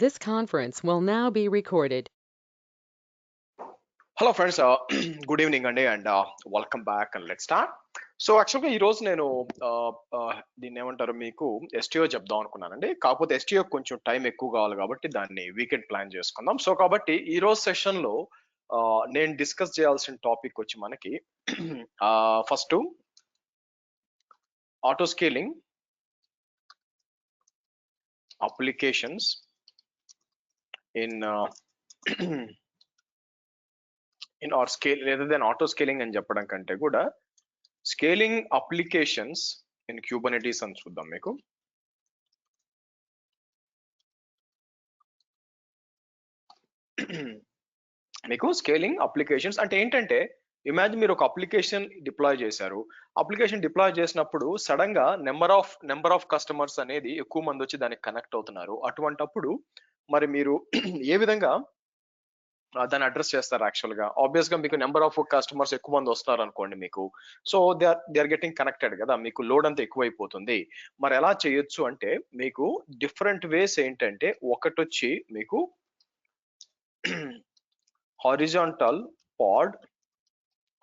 This conference will now be recorded. Hello friends, good evening and welcome back and let's start. So యాక్చువల్గా ఈ రోజు నేను దీన్ని ఏమంటారు మీకు ఎస్టీఓ చెప్దాం అనుకున్నానండి. కాకపోతే ఎస్టీఓ కొంచెం టైం ఎక్కువ కావాలి కాబట్టి దాన్ని వీకెండ్ ప్లాన్ చేసుకుందాం. సో కాబట్టి ఈ రోజు సెషన్ లో నేను డిస్కస్ చేయాల్సిన టాపిక్ వచ్చి మనకి first auto scaling applications in or scale rather than auto scaling అని చెప్పడం కంటే కూడా స్కేలింగ్ అప్లికేషన్స్ ఇన్ క్యూబర్నెటీస్ అని చూద్దాం. మీకు స్కేలింగ్ అప్లికేషన్స్ అంటే ఏంటంటే, ఇమాజిన్ మీరు ఒక అప్లికేషన్ డిప్లాయ్ చేశారు. అప్లికేషన్ డిప్లాయ్ చేసినప్పుడు సడన్ గా నెంబర్ ఆఫ్ కస్టమర్స్ అనేది ఎక్కువ మంది వచ్చి దానికి కనెక్ట్ అవుతున్నారు. అటువంటప్పుడు మరి మీరు ఏ విధంగా దాన్ని అడ్రస్ చేస్తారు? యాక్చువల్ గా ఆబ్వియస్ గా మీకు నెంబర్ ఆఫ్ కస్టమర్స్ ఎక్కువ మంది వస్తున్నారు అనుకోండి మీకు, so they are getting connected కదా, మీకు లోడ్ అంతా ఎక్కువైపోతుంది. మరి ఎలా చేయొచ్చు అంటే మీకు డిఫరెంట్ వేస్ ఏంటంటే, ఒకటి వచ్చి మీకు horizontal pod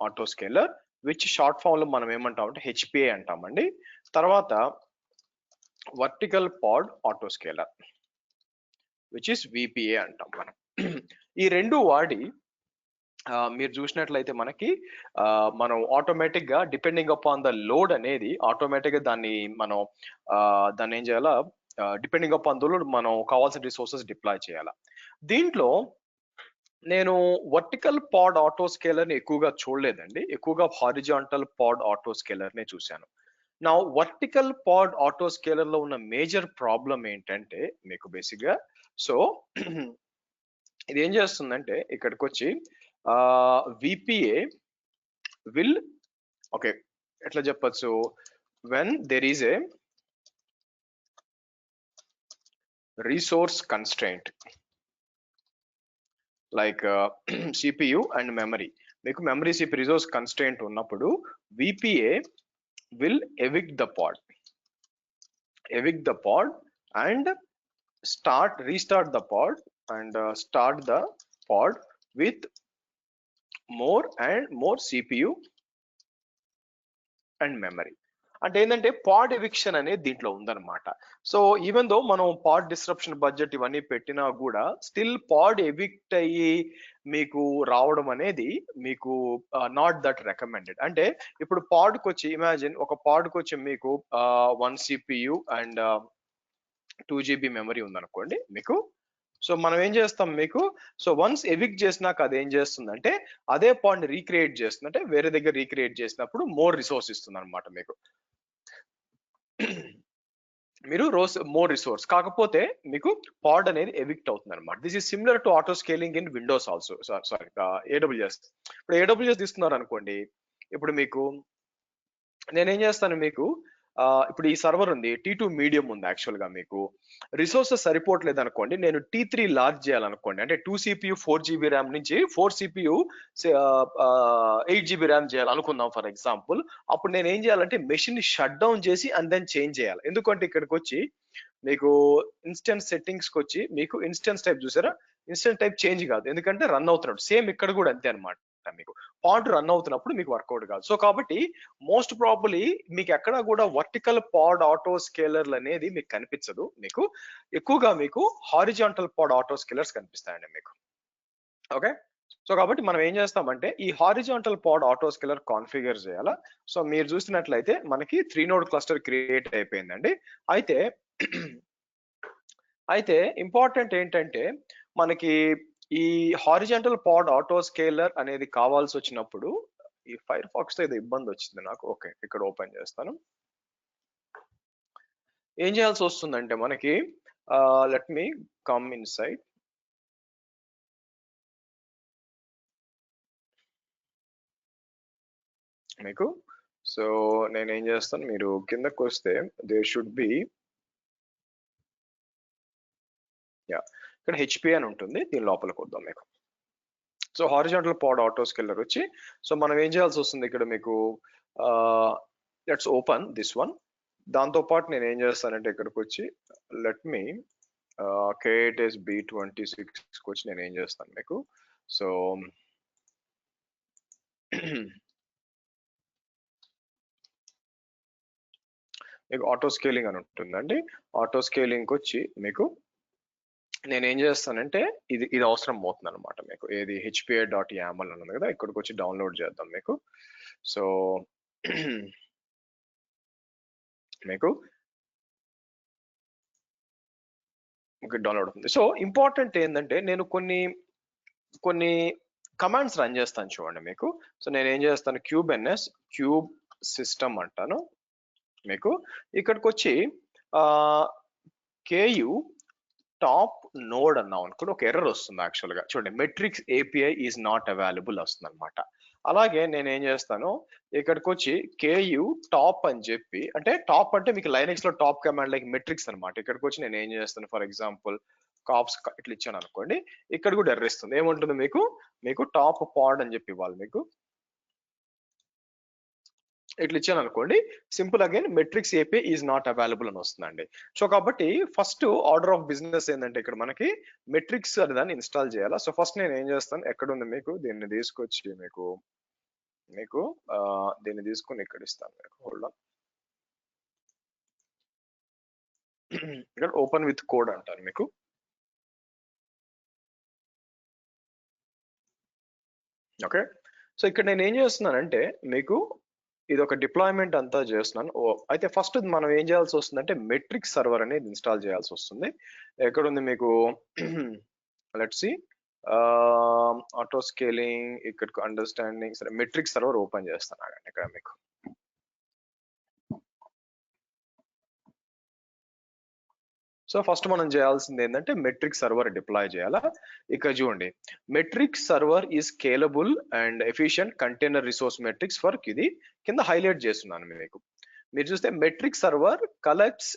auto scaler which short form లో మనం ఏమంటాం అంటే హెచ్పిఏ అంటామండి. తర్వాత vertical pod auto scaler which is VPA అంటాం మనం. ఈ రెండు వాడి మీరు చూసినట్లయితే మనకి మనం ఆటోమేటిక్ గా డిపెండింగ్ అపాన్ ద లోడ్ అనేది ఆటోమేటిక్ గా దాన్ని ఏం చేయాలా, డిపెండింగ్ అపాన్ ద లోడ్ మనం కావాల్సిన రిసోర్సెస్ డిప్లాయ్ చేయాలా. దీంట్లో నేను వర్టికల్ పాడ్ ఆటో స్కేలర్ ని ఎక్కువగా చూడలేదండి, ఎక్కువగా హారిజాంటల్ పాడ్ ఆటో స్కేలర్ నే చూశాను. నా వర్టికల్ పాడ్ ఆటో స్కేలర్ లో ఉన్న మేజర్ ప్రాబ్లం ఏంటంటే మీకు బేసిక్ గా, సో ఇది ఏం చేస్తుందంటే ఇక్కడికి వచ్చి విపిఏ విల్ ఓకే ఎట్లా చెప్పచ్చు, when there is a resource constraint like CPU and memory, మీకు మెమరీ CPU రిసోర్స్ కన్స్ట్రెయింట్ ఉన్నప్పుడు VPA will evict the pod and restart the pod and start the pod with more and more CPU and memory. అంటే ఏంటంటే పాడ్ eviction అనేది దీంట్లో ఉందన్నమాట. So even though మనం పాడ్ disruption budget ఇవన్నీ పెట్టినా కూడా స్టిల్ పాడ్ ఎవిక్ట్ అయ్యి మీకు రావడం అనేది మీకు నాట్ దట్ రికమెండెడ్. అంటే ఇప్పుడు పాడ్కి వచ్చి ఇమాజిన్ ఒక పాడ్కి వచ్చి మీకు 1 CPU అండ్ 2 GB మెమరీ ఉందనుకోండి మీకు. సో మనం ఏం చేస్తాం మీకు, సో వన్స్ ఎవిక్ట్ చేసినాక అది ఏం చేస్తుందంటే అదే పాడ్ రీక్రియేట్ చేస్తుంది, అంటే వేరే దగ్గర రీక్రియేట్ చేసినప్పుడు మోర్ రిసోర్స్ ఇస్తుంది అనమాట మీకు. మీరు మోర్ రిసోర్స్ కాకపోతే మీకు పాడ్ అనేది ఎవిక్ట్ అవుతుంది అనమాట. This is similar to auto scaling in Windows also, sorry AWS. ఇప్పుడు AWS తీసుకున్నారు అనుకోండి, ఇప్పుడు మీకు నేనేం చేస్తాను మీకు, ఇప్పుడు ఈ సర్వర్ ఉంది, T2 మీడియం ఉంది. యాక్చువల్ గా మీకు రిసోర్సెస్ సరిపోవట్లేదు అనుకోండి, నేను T3 లార్జ్ చేయాలనుకోండి, అంటే 2 CPU 4 GB ర్యామ్ నుంచి 4 CPU 8 GB ర్యామ్ చేయాలనుకుందాం ఫర్ ఎగ్జాంపుల్. అప్పుడు నేను ఏం చేయాలంటే మెషిన్ షట్ డౌన్ చేసి అండ్ దెన్ చేంజ్ చేయాలి. ఎందుకంటే ఇక్కడికి వచ్చి మీకు ఇన్స్టెన్స్ సెట్టింగ్స్ కి వచ్చి మీకు ఇన్స్టెన్స్ టైప్ చూసారా, ఇన్స్టెన్స్ టైప్ చేంజ్ కాదు, ఎందుకంటే రన్ అవుతున్నాడు. సేమ్ ఇక్కడ కూడా అంతే అనమాట, మీకు పాడ్ రన్ అవుతున్నప్పుడు మీకు వర్కౌట్ కాదు. సో కాబట్టి మోస్ట్ ప్రాబబ్లీ మీకు ఎక్కడ కూడా వర్టికల్ పాడ్ ఆటో స్కేలర్లు అనేది మీకు కనిపించదు. మీకు ఎక్కువగా మీకు హారిజాంటల్ పాడ్ ఆటో స్కేలర్స్ కనిపిస్తాయండి మీకు. ఓకే, సో కాబట్టి మనం ఏం చేస్తామంటే ఈ horizontal pod auto scalar configure చేయాలా. సో మీరు చూసినట్లయితే మనకి 3 నోడ్ క్లస్టర్ క్రియేట్ అయిపోయిందండి. అయితే ఇంపార్టెంట్ ఏంటంటే మనకి ఈ హారిజాంటల్ పాడ్ ఆటో స్కేలర్ అనేది కావాల్సి వచ్చినప్పుడు ఈ ఫైర్ ఫాక్స్ తో ఏదో ఇబ్బంది వచ్చింది నాకు. ఓకే, ఇక్కడ ఓపెన్ చేస్తాను. ఏం చేయాల్సి వస్తుందంటే మనకి let me come in side. మీకు సో నేను ఏం చేస్తాను, మీరు కిందకు వస్తే దేర్ షుడ్ బి ఇక్కడ హెచ్పి అని ఉంటుంది, దీని లోపలికి వద్దాం మీకు. So horizontal pod auto scalar వచ్చి, సో మనం ఏం చేయాల్సి వస్తుంది ఇక్కడ మీకు, లెట్స్ ఓపెన్ దిస్ వన్. దాంతో పాటు నేను ఏం చేస్తానంటే ఇక్కడికి వచ్చి let me K8 is B26 వచ్చి నేను ఏం చేస్తాను మీకు, సో మీకు ఆటో స్కేలింగ్ అని ఉంటుందండి. ఆటో స్కేలింగ్ వచ్చి మీకు నేను ఏం చేస్తానంటే ఇది అవసరం అవుతుంది అనమాట మీకు. ఏది hpa.yaml అని ఉంది కదా, ఇక్కడికి వచ్చి డౌన్లోడ్ చేద్దాం మీకు. సో మీకు డౌన్లోడ్ అవుతుంది. సో ఇంపార్టెంట్ ఏంటంటే నేను కొన్ని కమాండ్స్ రన్ చేస్తాను చూడండి మీకు. సో నేను ఏం చేస్తాను, క్యూబ్ సిస్టమ్ అంటాను మీకు. ఇక్కడికి వచ్చి KU టాప్ నోడ్ అన్నాం అనుకోండి, ఒక ఎర్రర్ వస్తుంది యాక్చువల్ గా. చూడండి, metrics API is not available వస్తుంది అనమాట. అలాగే నేను ఏం చేస్తాను, ఇక్కడికి వచ్చి KU టాప్ అని చెప్పి, అంటే టాప్ అంటే మీకు లైనక్స్ లో టాప్ కమాండ్ లైక్ మెట్రిక్స్ అనమాట. ఇక్కడికి వచ్చి నేను ఏం చేస్తాను, ఫర్ ఎగ్జాంపుల్ కాప్స్ ఇట్లా ఇచ్చాను అనుకోండి, ఇక్కడ కూడా ఎర్రర్ ఇస్తుంది. ఏముంటుంది మీకు టాప్ పాడ్ అని చెప్పి ఇవ్వాలి మీకు. ఇట్లా ఇచ్చాను అనుకోండి, simple again metrics API is not available అని వస్తుందండి. సో కాబట్టి ఫస్ట్ ఆర్డర్ ఆఫ్ బిజినెస్ ఏంటంటే ఇక్కడ మనకి మెట్రిక్స్ అనే దాన్ని ఇన్స్టాల్ చేయాలా. సో ఫస్ట్ నేను ఏం చేస్తాను, ఎక్కడ ఉంది మీకు, దీన్ని తీసుకొచ్చి మీకు దీన్ని తీసుకుని ఇక్కడ ఇస్తాను మీకు. హోల్డ్ ఆన్, ఇక్కడ ఓపెన్ విత్ కోడ్ అంటాను మీకు. ఓకే, సో ఇక్కడ నేను ఏం చేస్తున్నానంటే మీకు ఇది ఒక డిప్లాయ్మెంట్ అంతా చేస్తున్నాను. అయితే ఫస్ట్ మనం ఏం చేయాల్సి వస్తుందంటే మెట్రిక్స్ సర్వర్ అనేది ఇన్స్టాల్ చేయాల్సి వస్తుంది. ఎక్కడ ఉంది మీకు, లెట్స్ సి ఆటో స్కేలింగ్, ఇక్కడ అండర్స్టాండింగ్, సరే మెట్రిక్స్ సర్వర్ ఓపెన్ చేస్తాను ఇక్కడ మీకు. సో ఫస్ట్ మనం చేయాల్సింది ఏంటంటే మెట్రిక్స్ సర్వర్ డిప్లాయ్ చేయాలా. ఇక్కడ చూడండి, మెట్రిక్స్ సర్వర్ ఈ scalable and efficient container resource metrics for ఇది కింద హైలైట్ చేస్తున్నాను మీకు. మీరు చూస్తే metrics server collects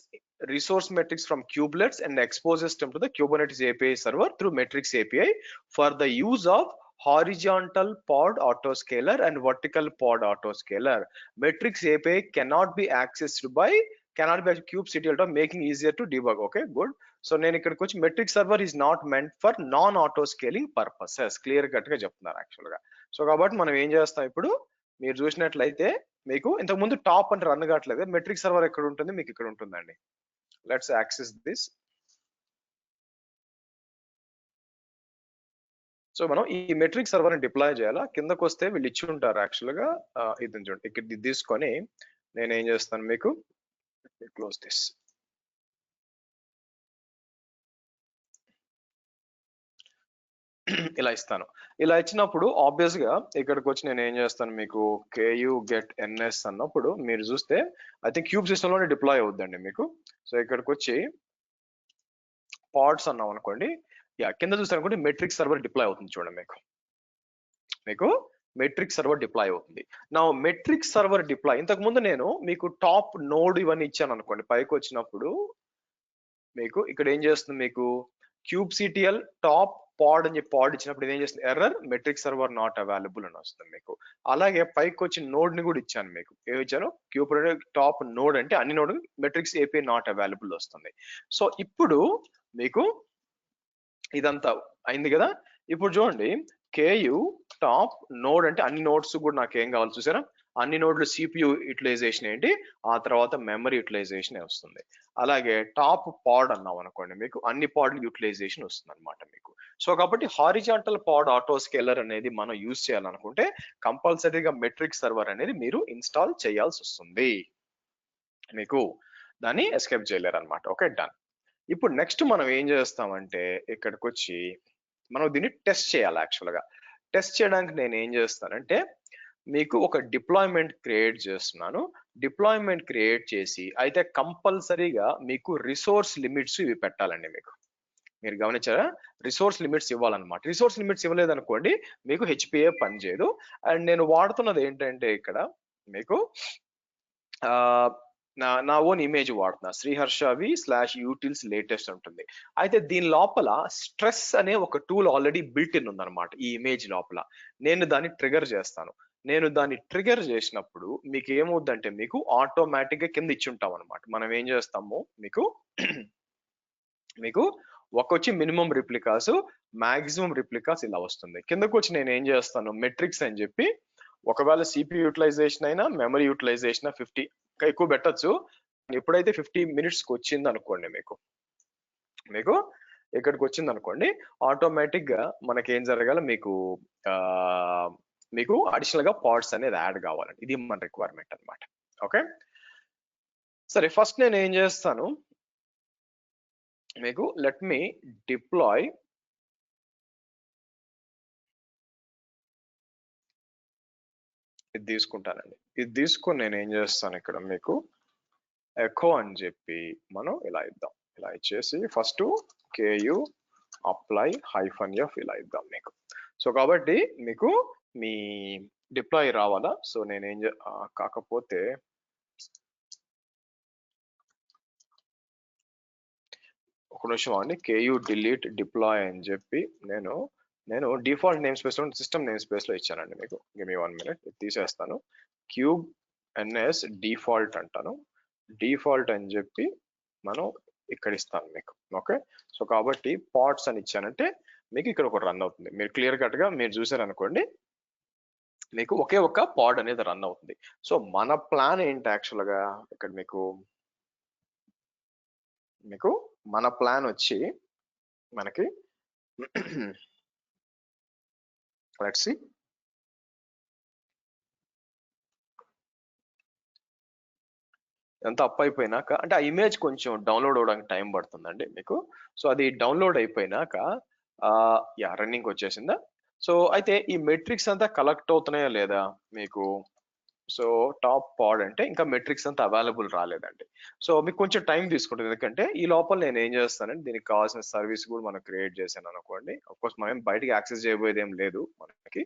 resource metrics from kubelets and exposes them to the Kubernetes API server through metrics API for the use of horizontal pod autoscaler and vertical pod autoscaler. Metrics API cannot be accessed by kubectl, making easier to debug. Okay, good. So నేను ఇక్కడికి వచ్చి metric server is not meant for non auto scaling purposes, clear cut గా చెప్తున్నారు actual గా. So కాబట్టి మనం ఏం చేస్తాం, ఇప్పుడు మీరు చూసినట్లయితే మీకు ఇంతకు ముందు టాప్ అంటే రన్ కావట్లేదు, మెట్రిక్ సర్వర్ ఎక్కడ ఉంటుంది, మీకు ఇక్కడ ఉంటుందండి. Let's access this. సో మనం ఈ మెట్రిక్ సర్వర్ ని డిప్లాయ్ చేయాలా. కిందకు వస్తే వీళ్ళు ఇచ్చి ఉంటారు యాక్చువల్ గా, ఇది చూడండి, ఇక్కడ తీసుకొని నేను ఏం చేస్తాను మీకు, క్లోజ్ దిస్. ఇలా ఇస్తాను. ఇలా ఇచ్చినప్పుడు ఆబ్వియస్ గా ఇక్కడికి వచ్చి నేను ఏం చేస్తాను మీకు, KU get NS అన్నప్పుడు మీరు చూస్తే ఐ థింక్ క్యూబ్ సిస్టమ్ లోనే డిప్లాయ్ అవుద్దండి మీకు. సో ఇక్కడికి వచ్చి పాడ్స్ అన్నాం అనుకోండి, కింద చూస్తాను అనుకోండి మెట్రిక్ సర్వర్ డిప్లాయ్ అవుతుంది చూడండి మీకు మెట్రిక్ సర్వర్ డిప్లాయ్ అవుతుంది. నా మెట్రిక్ సర్వర్ డిప్లాయ్, ఇంతకు ముందు నేను మీకు టాప్ నోడ్ ఇవన్నీ ఇచ్చాను అనుకోండి, పైకి వచ్చినప్పుడు మీకు ఇక్కడ ఏం చేస్తుంది, మీకు kubectl టాప్ పాడ్ అని చెప్పి పాడ్ ఇచ్చినప్పుడు ఏం చేస్తుంది, error metric server not available అని వస్తుంది మీకు. అలాగే పైకి వచ్చి నోడ్ ని కూడా ఇచ్చాను మీకు, ఏమి ఇచ్చాను, టాప్ నోడ్ అంటే అన్ని node metrics API not available వస్తుంది. సో ఇప్పుడు మీకు ఇదంతా అయింది కదా. ఇప్పుడు చూడండి, KU టాప్ నోడ్ అంటే అన్ని నోడ్స్ కూడా నాకు ఏం కావాలి చూసారా, అన్ని నోడ్లు CPU యూటిలైజేషన్ ఏంటి, ఆ తర్వాత మెమరీ యూటిలైజేషన్ వస్తుంది. అలాగే టాప్ పాడ్ అన్నాం అనుకోండి, మీకు అన్ని పాడ్లు యూటిలైజేషన్ వస్తుంది అనమాట మీకు. సో కాబట్టి హారిజాంటల్ పాడ్ ఆటో స్కేలర్ అనేది మనం యూజ్ చేయాలనుకుంటే కంపల్సరీగా మెట్రిక్ సర్వర్ అనేది మీరు ఇన్స్టాల్ చేయాల్సి వస్తుంది, మీకు దాన్ని ఎస్కేప్ చేయలేరు అనమాట. Okay, done. ఇప్పుడు నెక్స్ట్ మనం ఏం చేస్తామంటే ఇక్కడికి వచ్చి మనం దీన్ని టెస్ట్ చేయాలి. యాక్చువల్ గా టెస్ట్ చేయడానికి నేను ఏం చేస్తానంటే మీకు ఒక డిప్లాయ్మెంట్ క్రియేట్ చేస్తున్నాను. డిప్లాయ్మెంట్ క్రియేట్ చేసి అయితే కంపల్సరీగా మీకు రిసోర్స్ లిమిట్స్ ఇవి పెట్టాలండి. మీరు గమనించారా, రిసోర్స్ లిమిట్స్ ఇవ్వాలన్నమాట. రిసోర్స్ లిమిట్స్ ఇవ్వలేదనుకోండి మీకు HPA పనిచేయదు. అండ్ నేను వాడుతున్నది ఏంటంటే ఇక్కడ మీకు నా ఓన్ ఇమేజ్ వాడుతున్నా, శ్రీహర్షవి/utils లేటెస్ట్ ఉంటుంది. అయితే దీని లోపల స్ట్రెస్ అనే ఒక టూల్ ఆల్రెడీ బిల్ట్ ఇన్ ఉందన్నమాట ఈ ఇమేజ్ లోపల. నేను దాన్ని ట్రిగర్ చేస్తాను. నేను దాన్ని ట్రిగర్ చేసినప్పుడు మీకు ఏమవుద్దంటే మీకు ఆటోమేటిక్ గా కింద ఇచ్చి ఉంటాం అనమాట. మనం ఏం చేస్తాము, మీకు ఒక వచ్చి మినిమం రిప్లికాస్, మాక్సిమం రిప్లికాస్ ఇలా వస్తుంది. కిందకు వచ్చి నేను ఏం చేస్తాను, మెట్రిక్స్ అని చెప్పి ఒకవేళ సిపియూ యూటిలైజేషన్ అయినా మెమరీ యూటిలైజేషన్ 50 ఎక్కువ పెట్టచ్చు. ఎప్పుడైతే 50 minutes వచ్చింది అనుకోండి, మీకు ఇక్కడికి వచ్చింది అనుకోండి, ఆటోమేటిక్ గా మనకి ఏం జరగాలి, మీకు అడిషనల్ గా పాడ్స్ అనేది యాడ్ కావాలండి. ఇది మన రిక్వైర్మెంట్ అన్నమాట. ఓకే, సరే ఫస్ట్ నేను ఏం చేస్తాను, మీకు లెట్ మీ డిప్లాయ్ ఇది తీసుకుంటానండి. ఇది తీసుకొని నేను ఏం చేస్తాను, ఇక్కడ మీకు ఎకో అని చెప్పి మనం ఇలా ఇద్దాం. ఇలా ఇచ్చేసి ఫస్ట్ కేయు అప్లై -f ఇలా ఇద్దాం మీకు. సో కాబట్టి మీకు మీ డిప్లాయ్ రావాలా. సో నేనేం కాకపోతే ఒక నిమిషం అండి, కేయు డిలీట్ డిప్లాయ్ అని చెప్పి నేను డిఫాల్ట్ నేమ్ స్పేస్ లో సిస్టమ్ నేమ్ స్పేస్ లో ఇచ్చానండి మీకు. గివ్ మీ 1 minute, ఇది తీసేస్తాను. క్యూబ్ ఎన్ఎస్ డిఫాల్ట్ అంటాను. డిఫాల్ట్ అని చెప్పి మనం ఇక్కడ ఇస్తాను మీకు. ఓకే, సో కాబట్టి పాడ్స్ అని ఇచ్చానంటే మీకు ఇక్కడ ఒక రన్ అవుతుంది. మీరు క్లియర్ కట్ గా మీరు చూసారనుకోండి, మీకు ఒకే ఒక పాడ్ అనేది రన్ అవుతుంది. సో మన ప్లాన్ ఏంటి యాక్చువల్ గా ఇక్కడ మీకు మన ప్లాన్ వచ్చి మనకి లెట్స్ సీ, ఎంత అప్ అయిపోయినాక అంటే ఆ ఇమేజ్ కొంచెం డౌన్లోడ్ అవడానికి టైం పడుతుందండి మీకు. సో అది డౌన్లోడ్ అయిపోయినాక రన్నింగ్ వచ్చేసిందా. సో అయితే ఈ మెట్రిక్స్ అంతా కలెక్ట్ అవుతున్నాయా లేదా మీకు. సో టాప్ పాడ్ అంటే ఇంకా మెట్రిక్స్ అంతా అవైలబుల్ రాలేదండి. సో మీకు కొంచెం టైం తీసుకుంటుంది, ఎందుకంటే ఈ లోపల నేను ఏం చేస్తానంటే దీనికి కావాల్సిన సర్వీస్ కూడా మనం క్రియేట్ చేశాను అనుకోండి. కోర్స్ మనం బయటికి యాక్సెస్ చేయబోయేది ఏం లేదు మనకి.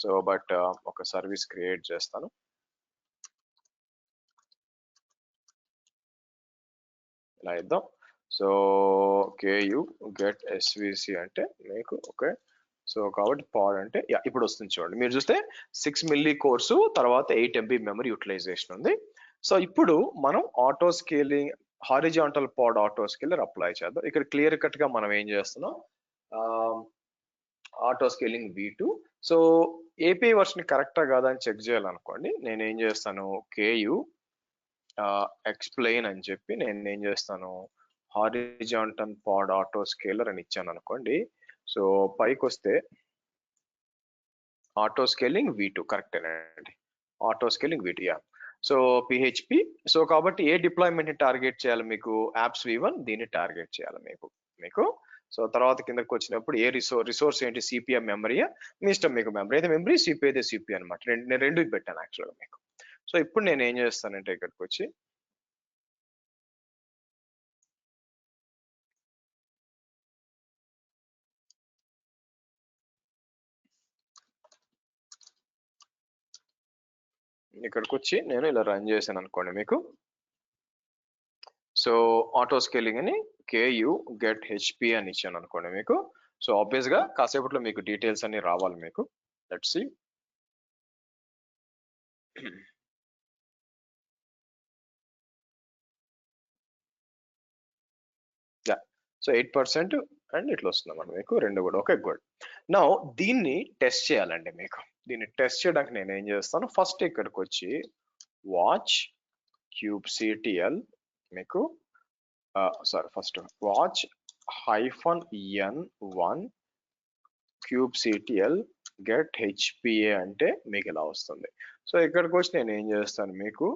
సో బట్ ఒక సర్వీస్ క్రియేట్ చేస్తాను. ఇలా ఇద్దాం. సో కేయు గెట్ ఎస్విసి అంటే మీకు ఓకే. సో కాబట్టి పాడ్ అంటే ఇప్పుడు వస్తుంది చూడండి. మీరు చూస్తే 6 milli కోర్సు తర్వాత 8 MB మెమరీ యూటిలైజేషన్ ఉంది. సో ఇప్పుడు మనం auto scaling horizontal pod auto scalar apply చేద్దాం. ఇక్కడ క్లియర్ కట్ గా మనం ఏం చేస్తున్నాం, auto scaling V2. So AP version కరెక్టా కాదా అని చెక్ చేయాలనుకోండి, నేను ఏం చేస్తాను, కేయు ఎక్స్ప్లెయిన్ అని చెప్పి నేను ఏం చేస్తాను, హారిజాంటల్ పాడ్ ఆటో స్కేలర్ అని ఇచ్చాను అనుకోండి. సో పైకి వస్తే ఆటో స్కేలింగ్ V2 కరెక్టేనండి, auto scaling V2 so PHP. So కాబట్టి ఏ డిప్లాయ్మెంట్ ని టార్గెట్ చేయాలి మీకు, యాప్స్ V1 దీన్ని టార్గెట్ చేయాలి మీకు. సో తర్వాత కిందకి వచ్చినప్పుడు ఏ రిసోర్స్ ఏంటి, సిపిఎం మెమరీయా, మీ ఇష్టం, మీకు మెమరీ అయితే మెమరీ, సిపి అయితే సిపి అనమాట. నేను రెండు పెట్టాను యాక్చువల్గా మీకు. సో ఇప్పుడు నేను ఏం చేస్తానంటే ఇక్కడికి వచ్చి నేను ఇలా రన్ చేశాను అనుకోండి మీకు. సో ఆటో స్కేలింగ్ అని కేయు గెట్ హెచ్పి అని ఇచ్చాను అనుకోండి మీకు. సో ఆబ్వియస్ గా కాసేపట్లో మీకు డీటెయిల్స్ అన్ని రావాలి మీకు. లెట్స్ సీ, సో 8% అండ్ ఇట్లా వస్తుందన్నమాట మీకు, రెండు కూడా. Okay good. నౌ దీన్ని టెస్ట్ చేయాలండి మీకు. దీన్ని టెస్ట్ చేయడానికి నేను ఏం చేస్తాను, ఫస్ట్ ఇక్కడికి వచ్చి వాచ్ kubectl మీకు sorry first watch -n1 kubectl get hpa అంటే మీకు ఇలా వస్తుంది. సో ఇక్కడికి వచ్చి నేను ఏం చేస్తాను, మీకు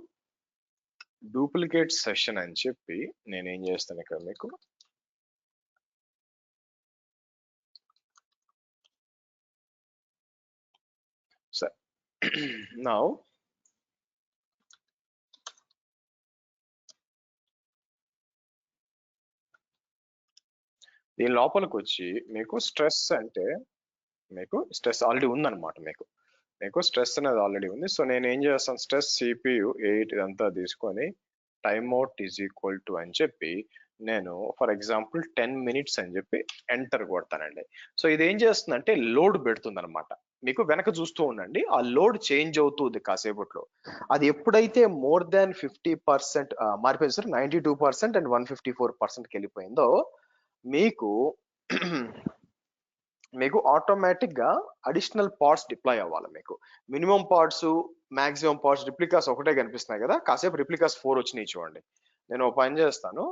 డూప్లికేట్ సెషన్ అని చెప్పి నేను ఏం చేస్తాను ఇక్కడ మీకు సరే. నౌ దీని లోపలికి వచ్చి మీకు స్ట్రెస్ అంటే మీకు స్ట్రెస్ ఆల్రెడీ ఉందన్నమాట. మీకు స్ట్రెస్ అనేది ఆల్రెడీ ఉంది. సో నేను ఏం చేస్తాను, స్ట్రెస్ CPU 8 ఇదంతా తీసుకొని time out is equal to అని చెప్పి నేను ఫర్ ఎగ్జాంపుల్ 10 minutes అని చెప్పి ఎంటర్ కొడతానండి. సో ఇది ఏం చేస్తుందంటే లోడ్ పెడుతుంది అనమాట. మీకు వెనక చూస్తూ ఉండండి, ఆ లోడ్ చేంజ్ అవుతుంది కాసేపట్లో. అది ఎప్పుడైతే మోర్ దాన్ 50% మారిపోయింది సార్, 92% అండ్ 154%కి వెళ్ళిపోయిందో మీకు మీకు ఆటోమేటిక్ గా అడిషనల్ పార్ట్స్ డిప్లాయ్ అవ్వాలి. మీకు minimum parts, maximum parts, replicas ఒకటే కనిపిస్తున్నాయి కదా, కాసేపు రిప్లికాస్ 4 వచ్చినాయి చూడండి. నేను ఒక పని చేస్తాను,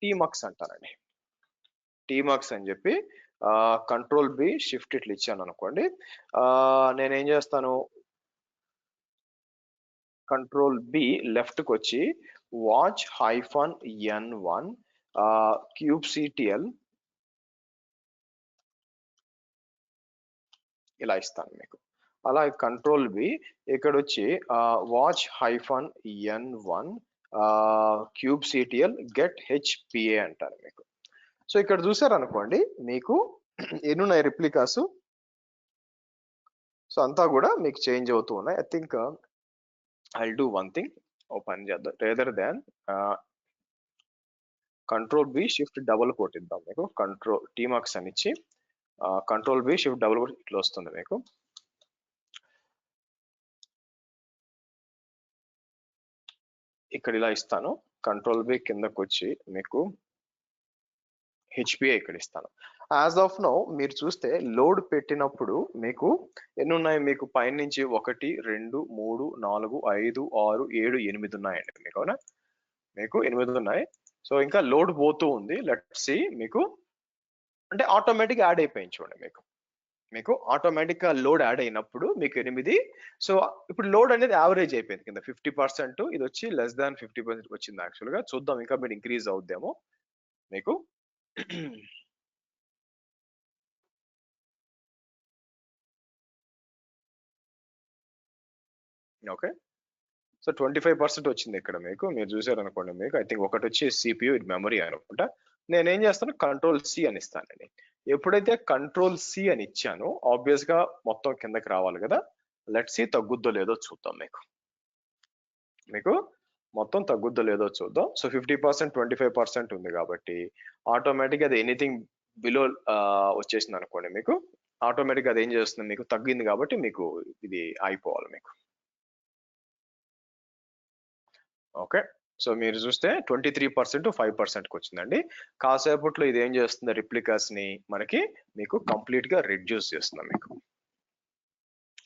టీమక్స్ అంటానండి. టీమక్స్ అని చెప్పి కంట్రోల్ బి షిఫ్ట్ ఇట్లా ఇచ్చాను అనుకోండి. నేనేం చేస్తాను, కంట్రోల్ బి లెఫ్ట్ కి వచ్చి వాచ్ -n1 kubectl ఇలా ఇస్తాను మీకు. అలా కంట్రోల్ బి ఇక్కడ వచ్చి watch -n1 kubectl get hpa అంటారు మీకు. సో ఇక్కడ చూసారనుకోండి, మీకు ఎన్నున్నాయి రిప్లికాస్, సో అంతా కూడా మీకు చేంజ్ అవుతూ ఉన్నాయి. I think I'll do one thing, ఓ పని చేద్దాం, rather than control B shift double quote ఇద్దాం మీకు. కంట్రోల్ టీమాక్స్ అని ఇచ్చి control B shift double quote ఇట్లా వస్తుంది మీకు. ఇక్కడ ఇలా ఇస్తాను, కంట్రోల్ బి కిందకు వచ్చి మీకు హెచ్పిఐ ఇక్కడ ఇస్తాను. యాజ్ ఆఫ్ నౌ మీరు చూస్తే లోడ్ పెట్టినప్పుడు మీకు ఎన్ని ఉన్నాయి, మీకు పైన నుంచి 1 2 3 4 5 6 7 8 ఉన్నాయండి మీకు. అవునా, మీకు 8 ఉన్నాయి. సో ఇంకా లోడ్ పోతూ ఉంది. లెట్స్ సి, మీకు అంటే ఆటోమేటిక్ యాడ్ అయిపోయింది చూడండి. మీకు ఆటోమేటిక్ గా లోడ్ యాడ్ అయినప్పుడు మీకు 8. సో ఇప్పుడు లోడ్ అనేది యావరేజ్ అయిపోయింది కింద 50%, ఇది వచ్చి లెస్ దాన్ 50% వచ్చింది యాక్చువల్ గా. చూద్దాం ఇంకా మీరు ఇంక్రీజ్ అవుద్దేమో మీకు. ఓకే, సో 25% వచ్చింది ఇక్కడ మీకు. మీరు చూసారు అనుకోండి, మీకు ఐ థింక్ ఒకటి వచ్చి సిపియు, ఇది మెమరీ అనుకుంటా. నేనేం చేస్తాను, కంట్రోల్ సి అని ఇస్తానండి. ఎప్పుడైతే కంట్రోల్ సి అని ఇచ్చానో ఆబ్వియస్ గా మొత్తం కిందకి రావాలి కదా. లెట్ సి తగ్గుద్దో లేదో చూద్దాం మీకు మొత్తం తగ్గుద్దో లేదో చూద్దాం. సో 50% 25% ఉంది కాబట్టి ఆటోమేటిక్ అది ఎనీథింగ్ బిలో వచ్చేసింది అనుకోండి, మీకు ఆటోమేటిక్ అది ఏం చేస్తుంది, మీకు తగ్గింది కాబట్టి మీకు ఇది అయిపోవాలి మీకు. ఓకే, సో మీరు చూస్తే 23% 5%కి వచ్చిందండి. కాసేపట్లో ఇది ఏం చేస్తుంది, రిప్లికాస్ ని మీకు కంప్లీట్ గా రెడ్యూస్ చేస్తుంది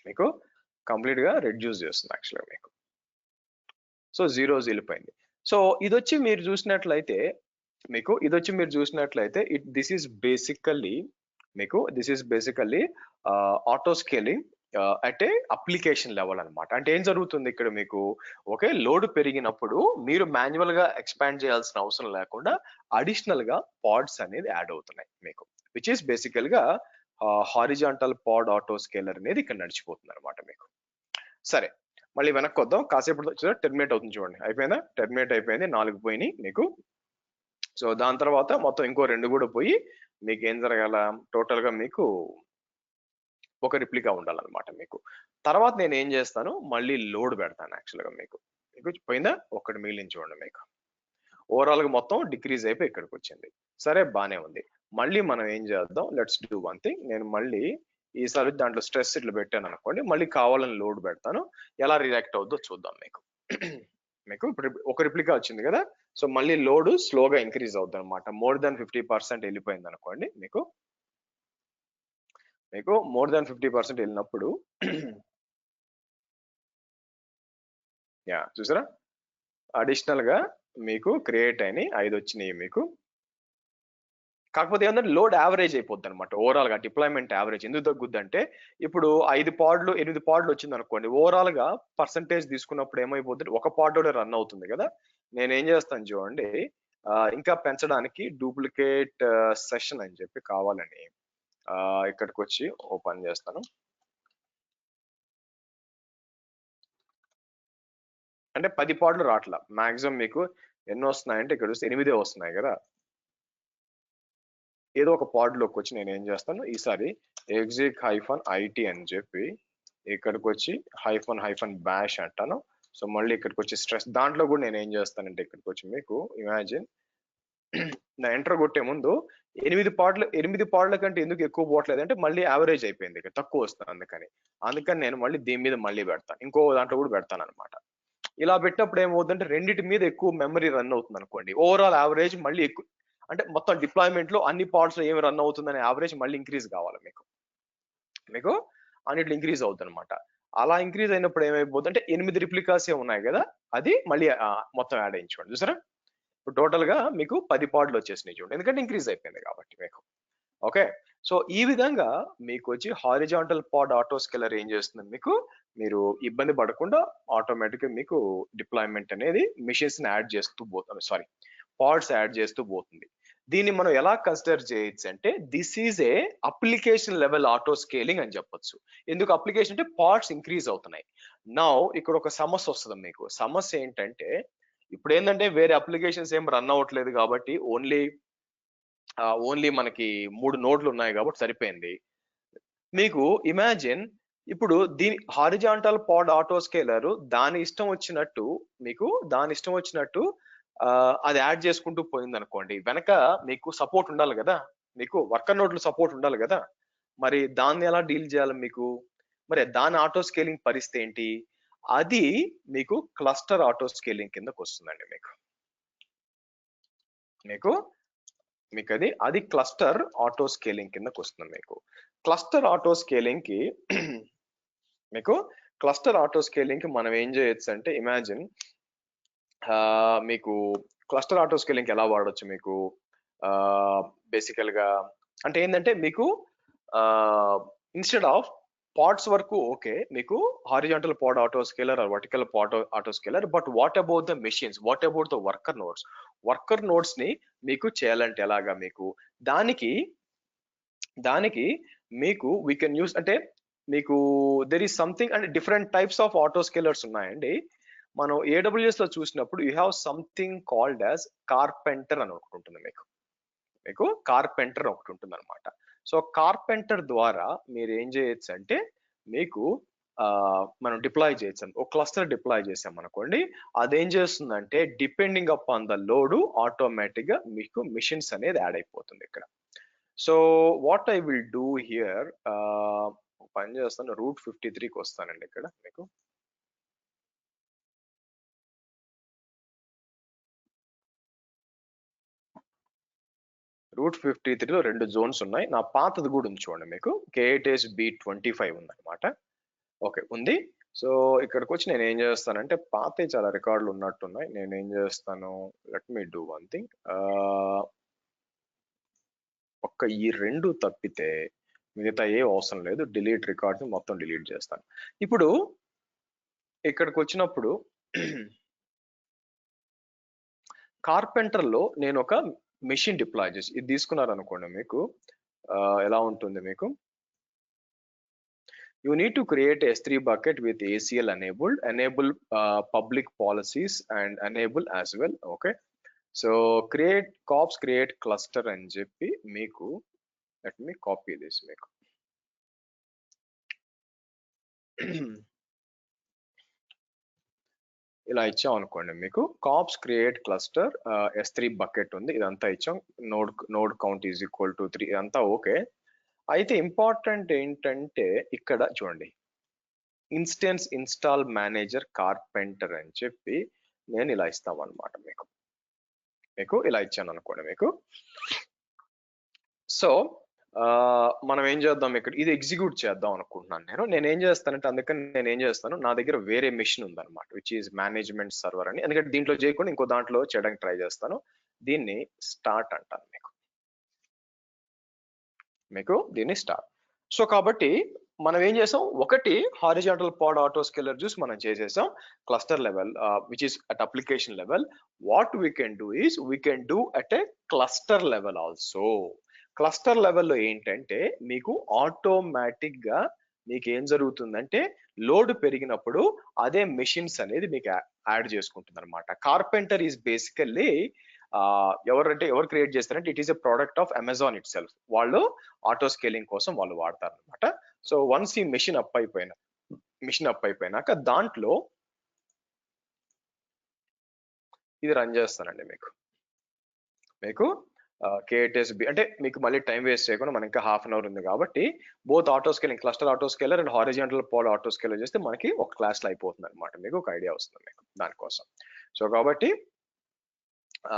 మీకు కంప్లీట్ గా రెడ్యూస్ చేస్తుంది యాక్చువల్గా మీకు. సో 0 వెళ్ళిపోయింది. సో ఇది వచ్చి మీరు చూసినట్లయితే this is basically auto scaling అంటే అప్లికేషన్ లెవెల్ అన్నమాట. అంటే ఏం జరుగుతుంది ఇక్కడ, మీకు ఓకే లోడ్ పెరిగినప్పుడు మీరు మాన్యువల్ గా ఎక్స్పాండ్ చేయాల్సిన అవసరం లేకుండా అడిషనల్ గా పాడ్స్ అనేది యాడ్ అవుతున్నాయి మీకు, విచ్ ఈస్ బేసికల్ గా హారిజాంటల్ పాడ్ ఆటో స్కేలర్ అనేది ఇక్కడ నడిచిపోతుంది అనమాట మీకు. సరే, మళ్ళీ వెనక్కి వద్దాం. కాసేపు టెర్మినేట్ అవుతుంది చూడండి. అయిపోయిందా, టెర్మినేట్ అయిపోయింది, 4 పోయినాయి మీకు. సో దాని తర్వాత మొత్తం ఇంకో 2 కూడా పోయి మీకు ఏం జరగాల, టోటల్ గా మీకు ఒక రిప్లికా ఉండాలన్నమాట మీకు. తర్వాత నేను ఏం చేస్తాను, మళ్ళీ లోడ్ పెడతాను యాక్చువల్ గా మీకు పోయిందా, ఒకటి మిగిలింది చూడండి మీకు. ఓవరాల్ గా మొత్తం డిక్రీజ్ అయిపోయి ఇక్కడికి వచ్చింది. సరే, బానే ఉంది. మళ్ళీ మనం ఏం చేద్దాం, లెట్స్ డూ వన్ థింగ్. నేను మళ్ళీ ఈసారి దాంట్లో స్ట్రెస్ ఇట్లా పెట్టాను అనుకోండి, మళ్ళీ కావాలని లోడ్ పెడతాను, ఎలా రియాక్ట్ అవుద్దో చూద్దాం మీకు ఇప్పుడు ఒక రిప్లికా వచ్చింది కదా. సో మళ్ళీ లోడ్ స్లోగా ఇంక్రీజ్ అవుద్ది అనమాట. మోర్ దాన్ 50% వెళ్ళిపోయింది అనుకోండి, మీకు మోర్ దాన్ 50% వెళ్ళినప్పుడు యా చూసారా, అడిషనల్ గా మీకు క్రియేట్ అయినాయి 5 వచ్చినాయి మీకు. కాకపోతే ఏంటంటే లోడ్ యావరేజ్ అయిపోద్ది అనమాట ఓవరాల్ గా. డిప్లాయ్మెంట్ యావరేజ్ ఎందుకు తగ్గుద్ది అంటే, ఇప్పుడు 8 పాడ్లు వచ్చింది అనుకోండి, ఓవరాల్ గా పర్సంటేజ్ తీసుకున్నప్పుడు ఏమైపోతుంది, ఒక పాడ్ రన్ అవుతుంది కదా. నేనేం చేస్తాను చూడండి, ఇంకా పెంచడానికి డూప్లికేట్ సెషన్ అని చెప్పి కావాలని ఇక్కడికి వచ్చి ఓపెన్ చేస్తాను. అంటే 10 పాడ్లు రావట్లా, మాక్సిమం మీకు ఎన్ని వస్తున్నాయంటే ఇక్కడ చూస్తే 8 వస్తున్నాయి కదా. ఏదో ఒక పాడ్ లోకి వచ్చి నేను ఏం చేస్తాను, ఈసారి exec -it అని చెప్పి ఇక్కడికి వచ్చి -bash అంటాను. సో మళ్ళీ ఇక్కడికి వచ్చి స్ట్రెస్ దాంట్లో కూడా నేను ఏం చేస్తానంటే, ఇక్కడికి వచ్చి మీకు ఇమాజిన్ నా ఎంటర్ కొట్టే ముందు 8 పాడ్ల కంటే ఎందుకు ఎక్కువ పోవట్లేదు అంటే, మళ్ళీ యావరేజ్ అయిపోయింది, ఇక్కడ తక్కువ వస్తుంది. అందుకని నేను మళ్ళీ దీని మీద మళ్ళీ పెడతాను, ఇంకో దాంట్లో కూడా పెడతాను అనమాట. ఇలా పెట్టినప్పుడు ఏమవుతుందంటే రెండిటి మీద ఎక్కువ మెమరీ రన్ అవుతుంది అనుకోండి, ఓవరాల్ యావరేజ్ మళ్ళీ ఎక్కువ, అంటే మొత్తం డిప్లాయ్మెంట్ లో అన్ని పార్ట్స్ లో ఏమి రన్ అవుతుందనే యావరేజ్ మళ్ళీ ఇంక్రీజ్ కావాలి మీకు అన్నిట్లో ఇంక్రీజ్ అవుతుంది అనమాట. అలా ఇంక్రీజ్ అయినప్పుడు ఏమైపోతుంది అంటే 8 రిప్లికాస్ ఉన్నాయి కదా, అది మళ్ళీ మొత్తం యాడ్ అయించుకోండి. చూసారా, ఇప్పుడు టోటల్ గా మీకు 10 పాడ్లు వచ్చేసినాయి చూడండి, ఎందుకంటే ఇంక్రీజ్ అయిపోయింది కాబట్టి మీకు. ఓకే, సో ఈ విధంగా మీకు వచ్చి హారిజాంటల్ పాడ్ ఆటో స్కేలర్ ఏం చేస్తుంది, మీకు మీరు ఇబ్బంది పడకుండా ఆటోమేటిక్ గా మీకు డిప్లాయ్మెంట్ అనేది మిషన్స్ ని యాడ్ చేస్తూ పోతుంది, సారీ పాడ్స్ యాడ్ చేస్తూ పోతుంది. దీన్ని మనం ఎలా కన్సిడర్ చేయొచ్చు అంటే this is a application level auto scaling అని చెప్పొచ్చు. ఎందుకు అప్లికేషన్ అంటే పార్ట్స్ ఇంక్రీజ్ అవుతున్నాయి. నౌ ఇక్కడ ఒక సమస్య వస్తుంది మీకు. సమస్య ఏంటంటే ఇప్పుడు ఏంటంటే వేరే అప్లికేషన్స్ ఏం రన్ అవ్వట్లేదు కాబట్టి ఓన్లీ మనకి 3 నోడ్లు ఉన్నాయి కాబట్టి సరిపోయింది. మీకు ఇమాజిన్ ఇప్పుడు దీని హారిజాంటల్ పాడ్ ఆటో స్కేలర్ దాని ఇష్టం వచ్చినట్టు అది యాడ్ చేసుకుంటూ పోయింది అనుకోండి, వెనక మీకు సపోర్ట్ ఉండాలి కదా, మీకు వర్కర్ నోడ్లు సపోర్ట్ ఉండాలి కదా, మరి దాన్ని ఎలా డీల్ చేయాలి మీకు? మరి దాని ఆటో స్కేలింగ్ పరిస్థితి ఏంటి? అది మీకు క్లస్టర్ ఆటో స్కేలింగ్ కిందకు వస్తుందండి. మీకు అది క్లస్టర్ ఆటో స్కేలింగ్ కిందకు వస్తుంది. మీకు క్లస్టర్ ఆటో స్కేలింగ్ కి మీకు క్లస్టర్ ఆటో స్కేలింగ్ కి మనం ఏం చేయొచ్చు అంటే ఇమాజిన్ మీకు క్లస్టర్ ఆటో స్కేలింగ్ ఎలా వాడొచ్చు మీకు బేసికల్ గా అంటే ఏంటంటే మీకు ఇన్స్టెడ్ ఆఫ్ పార్ట్స్ వరకు ఓకే, మీకు horizontal pod auto scaler or vertical pod auto scaler, but what about the machines, what about the worker nodes ని మీకు చేయాలంటే ఎలాగా? మీకు దానికి మీకు వీ కెన్ యూస్ అంటే మీకు దెర్ ఈస్ సంథింగ్ అంటే different types of auto scalers ఉన్నాయండి. మనం AWS లో చూసినప్పుడు you have something called as carpenter అని ఒకటి ఉంటుంది. మీకు కార్పెంటర్ ఒకటి ఉంటుంది అనమాట. సో కార్పెంటర్ ద్వారా మీరు ఏం చేయొచ్చు అంటే మీకు మనం డిప్లాయ్ చేయొచ్చు. ఒక క్లస్టర్ డిప్లాయ్ చేసాం అనుకోండి, అదేం చేస్తుందంటే depending upon the load automatic గా మీకు మిషన్స్ అనేది యాడ్ అయిపోతుంది ఇక్కడ. So what I will do here, పని చేస్తాను, రూట్ 53కి వస్తానండి. ఇక్కడ మీకు రూట్ 53లో 2 జోన్స్ ఉన్నాయి. నా పాతది కూడా ఉంది చూడండి, మీకు K8SB25 ఉందన్నమాట. ఓకే ఉంది. సో ఇక్కడికి వచ్చి నేను ఏం చేస్తానంటే పాత చాలా రికార్డులు ఉన్నట్టున్నాయి. నేను ఏం చేస్తాను, let me do one thing, ఒక్క ఈ 2 తప్పితే మిగతా ఏ అవసరం లేదు, డిలీట్ రికార్డ్స్ మొత్తం డిలీట్ చేస్తాను. ఇప్పుడు ఇక్కడికి వచ్చినప్పుడు కార్పెంటర్ లో నేను ఒక మెషిన్ డిప్లాయ్ చేసి ఇది తీసుకున్నారు అనుకోండి, మీకు ఎలా ఉంటుంది మీకు, you need to create a S3 bucket with ACL enable public policies and enable as well. Okay, so create cluster అని చెప్పి మీకు, let me copy this మీకు ఇలా ఇచ్చాం అనుకోండి, మీకు caps create cluster S3 bucket ఉంది, ఇదంతా ఇచ్చాం. Node count is equal to 3, ఇదంతా ఓకే. అయితే ఇంపార్టెంట్ ఏంటంటే ఇక్కడ చూడండి, ఇన్స్టెన్స్ ఇన్స్టాల్ మేనేజర్ కార్పెంటర్ అని చెప్పి నేను ఇలా ఇస్తాం అనమాట. మీకు ఇలా ఇచ్చాను అనుకోండి మీకు. సో మనం ఏం చేద్దాం, ఇక్కడ ఇది ఎగ్జిక్యూట్ చేద్దాం అనుకుంటున్నాను నేను ఏం చేస్తానంటే, అందుకని నేను ఏం చేస్తాను, నా దగ్గర వేరే మెషిన్ ఉందన్నమాట విచ్ ఈజ్ మేనేజ్మెంట్ సర్వర్ అని. ఎందుకంటే దీంట్లో చేయకుండా ఇంకో దాంట్లో చేయడానికి ట్రై చేస్తాను. దీన్ని స్టార్ట్ అంటాను మీకు దీన్ని స్టార్ట్. సో కాబట్టి మనం ఏం చేసాం, ఒకటి హారిజాంటల్ పాడ్ ఆటో స్కేలర్ చూసి మనం చేసేసాం cluster level which is at application level. What we can do is we can do at a cluster level also. Cluster లెవెల్లో ఏంటంటే మీకు ఆటోమేటిక్ గా మీకు ఏం జరుగుతుందంటే లోడ్ పెరిగినప్పుడు అదే మెషిన్స్ అనేది మీకు యాడ్ చేసుకుంటుంది అనమాట. కార్పెంటర్ ఈజ్ బేసికల్లీ ఎవరు క్రియేట్ చేస్తారంటే it is a product of Amazon it self. వాళ్ళు ఆటో స్కేలింగ్ కోసం వాళ్ళు వాడతారు అనమాట. సో వన్స్ ఈ మెషిన్ అప్ అయిపోయినాక దాంట్లో ఇది రన్ చేస్తానండి మీకు KTSB అంటే మీకు మళ్ళీ టైం వేస్ట్ చేయకుండా మనకి ఇంకా హాఫ్ అన్ అవర్ ఉంది కాబట్టి both auto scaling cluster auto scaler and horizontal pod auto scaler చేస్తే మనకి ఒక క్లాస్లో అయిపోతుంది అనమాట. మీకు ఒక ఐడియా వస్తుంది మీకు దానికోసం. సో కాబట్టి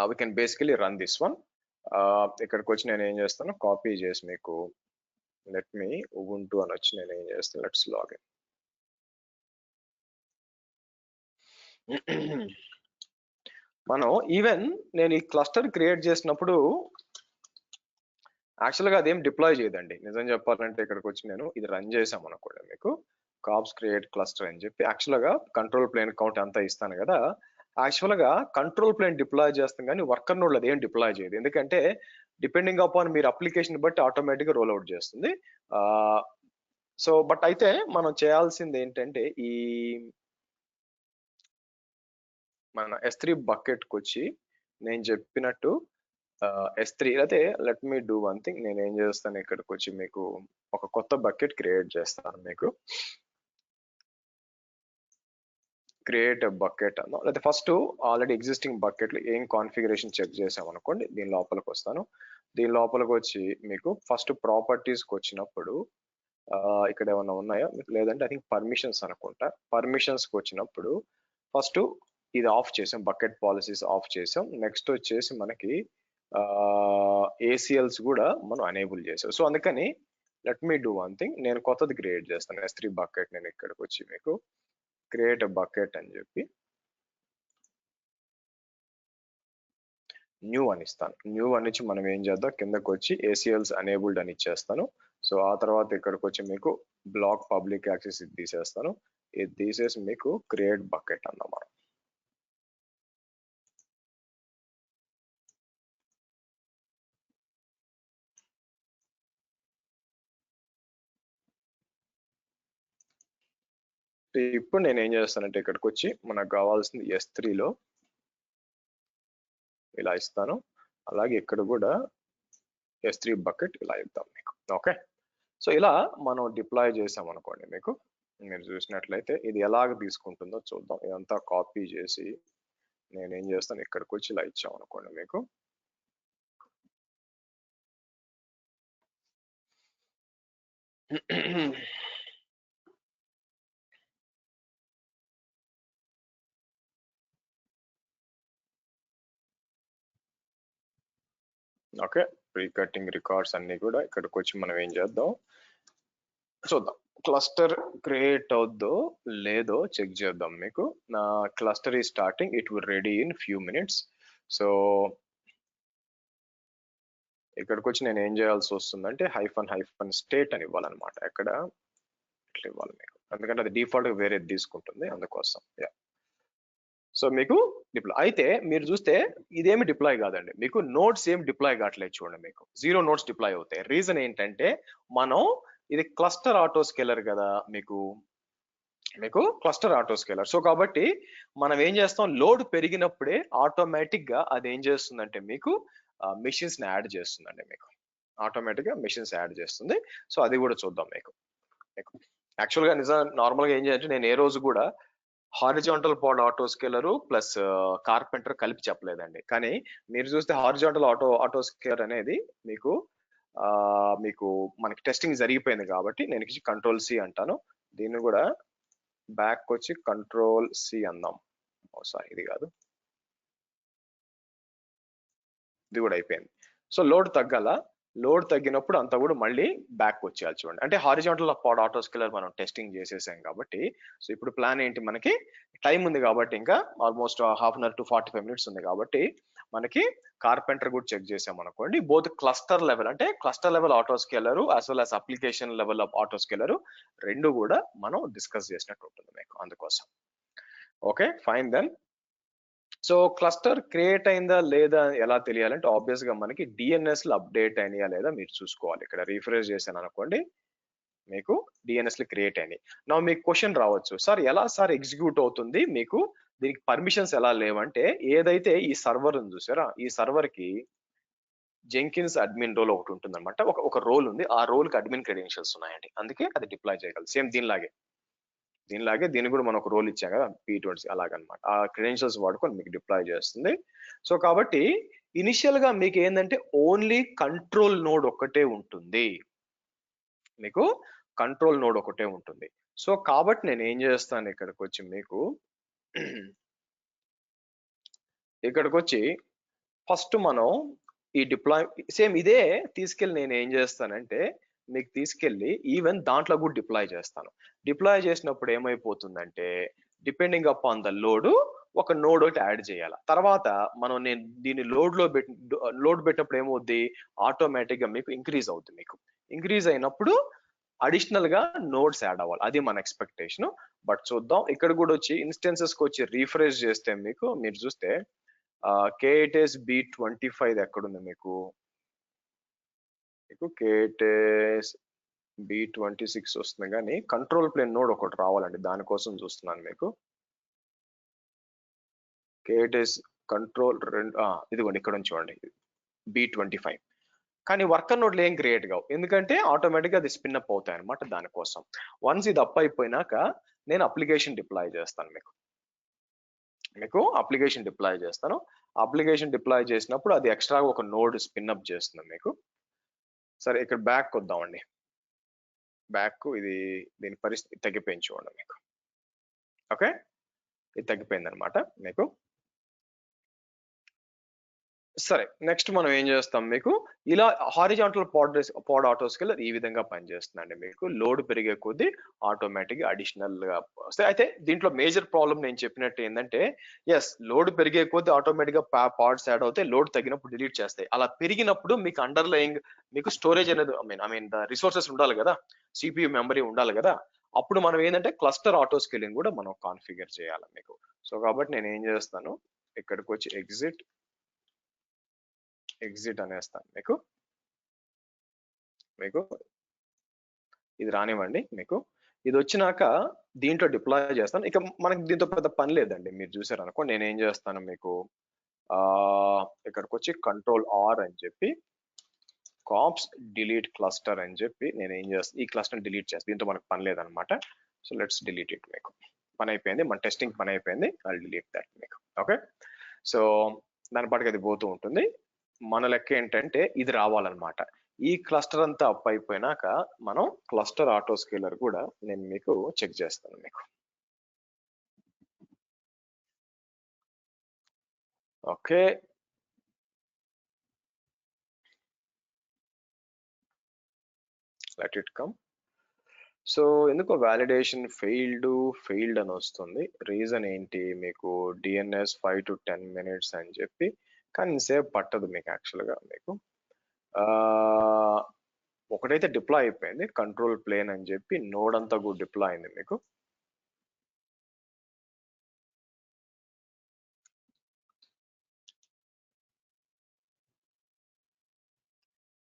we can basically run this one. ఇక్కడికి వచ్చి నేను ఏం చేస్తాను, కాపీ చేసి మీకు లెట్ మీ ubuntu అని వచ్చి నేను ఏం చేస్తాను, లెట్స్ లాగిన్. మనం ఈవెన్ నేను ఈ క్లస్టర్ క్రియేట్ చేసినప్పుడు యాక్చువల్గా అదేం డిప్లాయ్ చేయదండి. నిజం చెప్పాలంటే ఇక్కడికి వచ్చి నేను ఇది రన్ చేసాం అనుకోండి, మీకు కాప్స్ క్రియేట్ క్లస్టర్ అని చెప్పి యాక్చువల్గా కంట్రోల్ ప్లేన్ కౌంట్ అంతా ఇస్తాను కదా, యాక్చువల్గా కంట్రోల్ ప్లేన్ డిప్లాయ్ చేస్తాం కానీ వర్కర్ నోడ్ అది ఏం డిప్లాయ్ చేయదు. ఎందుకంటే డిపెండింగ్ అపాన్ మీరు అప్లికేషన్ బట్టి ఆటోమేటిక్గా రోల్ అవుట్ చేస్తుంది. సో బట్ అయితే మనం చేయాల్సింది ఏంటంటే ఈ మన S3 బకెట్కి వచ్చి నేను చెప్పినట్టు S3 అయితే let me do one thing. నేను ఏం చేస్తాను, ఇక్కడికి వచ్చి మీకు ఒక కొత్త బకెట్ క్రియేట్ చేస్తాను. మీకు క్రియేట్ బకెట్ అన్నా, లేకపోతే ఫస్ట్ ఆల్రెడీ ఎగ్జిస్టింగ్ బకెట్లు ఏం కాన్ఫిగరేషన్ చెక్ చేసాం అనుకోండి, దీని లోపలికి వస్తాను. దీని లోపలికి వచ్చి మీకు ఫస్ట్ ప్రాపర్టీస్కి వచ్చినప్పుడు ఇక్కడ ఏమన్నా ఉన్నాయో మీకు, లేదంటే ఐ థింక్ పర్మిషన్స్ అనుకుంటా. పర్మిషన్స్కి వచ్చినప్పుడు ఫస్ట్ ఇది ఆఫ్ చేసాం, బకెట్ పాలసీస్ ఆఫ్ చేసాం. నెక్స్ట్ వచ్చేసి మనకి ACLs కూడా మనం అనేబుల్ చేసాం. సో అందుకని let me do one thing, నేను కొత్తది క్రియేట్ చేస్తాను S3 బకెట్. నేను ఇక్కడికి వచ్చి మీకు క్రియేట్ బకెట్ అని చెప్పి న్యూ అని ఇస్తాను. న్యూ అని ఇచ్చి మనం ఏం చేద్దాం, కిందకి వచ్చి ACLs అనేబుల్డ్ అని ఇచ్చేస్తాను. సో ఆ తర్వాత ఇక్కడికి వచ్చి మీకు బ్లాక్ పబ్లిక్ యాక్సెస్ ఇది తీసేస్తాను. ఇది తీసేసి మీకు క్రియేట్ బకెట్ అన్నమాట. ఇప్పుడు నేను ఏం చేస్తానంటే ఇక్కడికి వచ్చి మనకు కావాల్సింది S3లో ఇలా ఇస్తాను. అలాగే ఇక్కడ కూడా S3 బకెట్ ఇలా ఇద్దాం మీకు. ఓకే, సో ఇలా మనం డిప్లాయ్ చేసాం అనుకోండి, మీకు మీరు చూసినట్లయితే ఇది ఎలాగ తీసుకుంటుందో చూద్దాం. ఇదంతా కాపీ చేసి నేను ఏం చేస్తాను, ఇక్కడికి వచ్చి ఇలా ఇచ్చాం అనుకోండి మీకు. ఓకే, ప్రీ కటింగ్ రికార్డ్స్ అన్ని కూడా ఇక్కడికి వచ్చి మనం ఏం చేద్దాం చూద్దాం. క్లస్టర్ క్రియేట్ అవుద్దో లేదో చెక్ చేద్దాం. మీకు నా క్లస్టర్ ఈ starting, it will ready in few minutes. So ఇక్కడికి వచ్చి నేను ఏం చేయాల్సి వస్తుందంటే హైఫన్ స్టేట్ అని ఇవ్వాలన్నమాట. ఎక్కడ ఇట్లా ఇవ్వాలి మీకు, ఎందుకంటే అది డిఫాల్ట్ గా వేరేది తీసుకుంటుంది అందుకోసం. సో మీకు డిప్లాయ్ అయితే మీరు చూస్తే ఇదేమి డిప్లాయ్ కాదండి, మీకు నోట్స్ ఏం డిప్లాయ్ కావట్లేదు చూడండి, మీకు 0 నోట్స్ డిప్లాయ్ అవుతాయి. రీజన్ ఏంటంటే మనం ఇది క్లస్టర్ ఆటో స్కేలర్ కదా, మీకు క్లస్టర్ ఆటో స్కేలర్. సో కాబట్టి మనం ఏం చేస్తాం, లోడ్ పెరిగినప్పుడే ఆటోమేటిక్ గా అది ఏం చేస్తుందంటే మీకు మెషిన్స్ ని యాడ్ చేస్తుందండి, మీకు ఆటోమేటిక్ గా మెషిన్స్ యాడ్ చేస్తుంది. సో అది కూడా చూద్దాం మీకు. యాక్చువల్ గా నార్మల్ గా ఏం చేయాలంటే నేను ఏ రోజు కూడా horizontal pod auto scalar plus carpenter కలిపి చెప్పలేదండి. కానీ మీరు చూస్తే హారిజాంటల్ ఆటో స్కేలర్ అనేది మీకు మనకి టెస్టింగ్ జరిగిపోయింది కాబట్టి నేను కంట్రోల్ C అంటాను. దీన్ని కూడా బ్యాక్ వచ్చి కంట్రోల్ C అందాం. సారీ ఇది కాదు, ఇది కూడా అయిపోయింది. సో లోడ్ తగ్గాల, లోడ్ తగ్గినప్పుడు అంతా కూడా మళ్ళీ బ్యాక్ వచ్చేయాలి చూడండి. అంటే హారిజాంటల్ పాడ్ ఆటో స్కేలర్ మనం టెస్టింగ్ చేసేసాం కాబట్టి. సో ఇప్పుడు ప్లాన్ ఏంటి, మనకి టైం ఉంది కాబట్టి ఇంకా almost half an hour to 45 minutes ఉంది కాబట్టి మనకి కార్పెంటర్ కూడా చెక్ చేసాం అనుకోండి. బోత్ క్లస్టర్ లెవెల్ అంటే cluster level auto scaler as well as application level of auto scaler రెండు కూడా మనం డిస్కస్ చేసినట్టు ఉంటుంది మీకు అందుకోసం. Okay fine then. So cluster create అయిందా లేదా ఎలా తెలియాలంటే ఆబ్వియస్ గా మనకి DNS లో అప్డేట్ అయినాయా లేదా మీరు చూసుకోవాలి. ఇక్కడ రిఫ్రెష్ చేశాను అనుకోండి, మీకు DNS లో క్రియేట్ అయినాయి. నా మీకు క్వశ్చన్ రావచ్చు, సార్ ఎలా సార్ ఎగ్జిక్యూట్ అవుతుంది, మీకు దీనికి పర్మిషన్స్ ఎలా లేవంటే, ఏదైతే ఈ సర్వర్ ఉంది చూసారా, ఈ సర్వర్ కి జెంకిన్స్ అడ్మిన్ రోల్ ఒకటి ఉంటుంది అనమాట. ఒక రోల్ ఉంది, ఆ రోల్ కి అడ్మిన్ క్రెడెన్షియల్స్ ఉన్నాయండి, అందుకే అది డిప్లాయ్ చేయగలదు. సేమ్ దీనిలాగే దీన్ని కూడా మనం ఒక రోల్ ఇచ్చాం కదా P20 అలాగనమాట. ఆ క్రెడెన్షియల్స్ వాడుకొని మీకు డిప్లాయ్ చేస్తుంది. సో కాబట్టి ఇనిషియల్ గా మీకు ఏంటంటే ఓన్లీ కంట్రోల్ నోడ్ ఒక్కటే ఉంటుంది. మీకు కంట్రోల్ నోడ్ ఒకటే ఉంటుంది. సో కాబట్టి నేను ఏం చేస్తాను ఇక్కడికి వచ్చి మీకు ఇక్కడికి వచ్చి ఫస్ట్ మనం ఈ డిప్లాయ్ సేమ్ ఇదే తీసుకెళ్ళి నేను ఏం చేస్తానంటే మీకు తీసుకెళ్ళి ఈవెన్ దాంట్లో కూడా డిప్లాయ్ చేస్తాను. డిప్లాయ్ చేసినప్పుడు ఏమైపోతుందంటే డిపెండింగ్ అపాన్ ద లోడ్ ఒక నోడ్ ఒకటి యాడ్ చేయాలి. తర్వాత మనం నేను దీన్ని లోడ్ పెట్టినప్పుడు ఏమవుద్ది, ఆటోమేటిక్ గా మీకు ఇంక్రీజ్ అవుతుంది. మీకు ఇంక్రీజ్ అయినప్పుడు అడిషనల్ గా నోడ్స్ యాడ్ అవ్వాలి, అది మన ఎక్స్పెక్టేషన్. బట్ చూద్దాం. ఇక్కడ కూడా వచ్చి ఇన్స్టెన్సెస్ కి వచ్చి రీఫ్రెష్ చేస్తే మీకు మీరు చూస్తే KTS B25 ఎక్కడుంది మీకు KTS B26 వస్తుంది, కానీ కంట్రోల్ ప్లేన్ నోడ్ ఒకటి రావాలండి, దానికోసం చూస్తున్నాను. మీకు KTS కంట్రోల్ ఇదిగోండి ఇక్కడ నుంచి చూడండి B25, కానీ వర్కర్ నోడ్లు ఏం క్రియేట్ కావు, ఎందుకంటే ఆటోమేటిక్గా అది స్పిన్ అప్ అవుతాయి అనమాట. దానికోసం వన్స్ ఇది అప్ అయిపోయినాక నేను అప్లికేషన్ డిప్లాయ్ చేస్తాను. మీకు అప్లికేషన్ డిప్లాయ్ చేస్తాను. అప్లికేషన్ డిప్లాయ్ చేసినప్పుడు అది ఎక్స్ట్రాగా ఒక నోడ్ స్పిన్ అప్ చేస్తుంది మీకు. సరే ఇక్కడ బ్యాక్ వద్దామండి. బ్యాక్ ఇది దీని పరిస్థితి తగ్గిపోయింది చూడండి మీకు. ఓకే, ఇది తగ్గిపోయింది అనమాట మీకు. సరే, నెక్స్ట్ మనం ఏం చేస్తాం, మీకు ఇలా హారిజాంటల్ పాడ్ ఆటో స్కేలర్ ఈ విధంగా పనిచేస్తుందండి. మీకు లోడ్ పెరిగే కొద్దీ ఆటోమేటిక్ అడిషనల్ గా వస్తాయి. అయితే దీంట్లో మేజర్ ప్రాబ్లం నేను చెప్పినట్టు ఏంటంటే, ఎస్ లోడ్ పెరిగే కొద్దీ ఆటోమేటిక్ గా పాడ్స్ యాడ్ అవుతాయి, లోడ్ తగ్గినప్పుడు డిలీట్ చేస్తాయి. అలా పెరిగినప్పుడు మీకు అండర్లయింగ్ మీకు స్టోరేజ్ అనేది ఐ మీన్ ద రిసోర్సెస్ ఉండాలి కదా, సిపియు మెమరీ ఉండాలి కదా. అప్పుడు మనం ఏంటంటే క్లస్టర్ ఆటో స్కేలింగ్ కూడా మనం కాన్ఫిగర్ చేయాలి మీకు. సో కాబట్టి నేను ఏం చేస్తాను, ఇక్కడికి వచ్చి ఎగ్జిట్ అనేస్తాను. మీకు ఇది రానివ్వండి. మీకు ఇది వచ్చినాక దీంట్లో డిప్లాయ్ చేస్తాను. ఇక మనకి దీంతో పెద్ద పని లేదండి. మీరు చూసారు అనుకో, నేను ఏం చేస్తాను మీకు ఇక్కడికి వచ్చి కంట్రోల్ R అని చెప్పి కాప్స్ డిలీట్ క్లస్టర్ అని చెప్పి నేను ఏం చేస్తాను, ఈ క్లస్టర్ డిలీట్ చేస్తాను. దీంతో మనకు పని లేదనమాట. So let's delete it. మీకు పని అయిపోయింది, మన టెస్టింగ్ పని అయిపోయింది. ఐ డిలీట్ దట్ మీకు. ఓకే, సో దాని పాటికి అది పోతూ ఉంటుంది. మన లెక్క ఏంటంటే ఇది రావాలన్నమాట. ఈ క్లస్టర్ అంతా అప్ అయిపోయినాక మనం క్లస్టర్ ఆటో స్కేలర్ కూడా నేను మీకు చెక్ చేస్తాను. మీకు okay, let it come. So ఎందుకో వ్యాలిడేషన్ ఫెయిల్డ్ అని వస్తుంది. రీజన్ ఏంటి, మీకు DNS 5 to 10 minutes అని చెప్పి, కానీ సేపు పట్టదు మీకు యాక్చువల్గా. మీకు ఒకటైతే డిప్లాయ్ అయిపోయింది, కంట్రోల్ ప్లేన్ అని చెప్పి నోడ్ అంతా కూడా డిప్లాయ్ అయింది మీకు.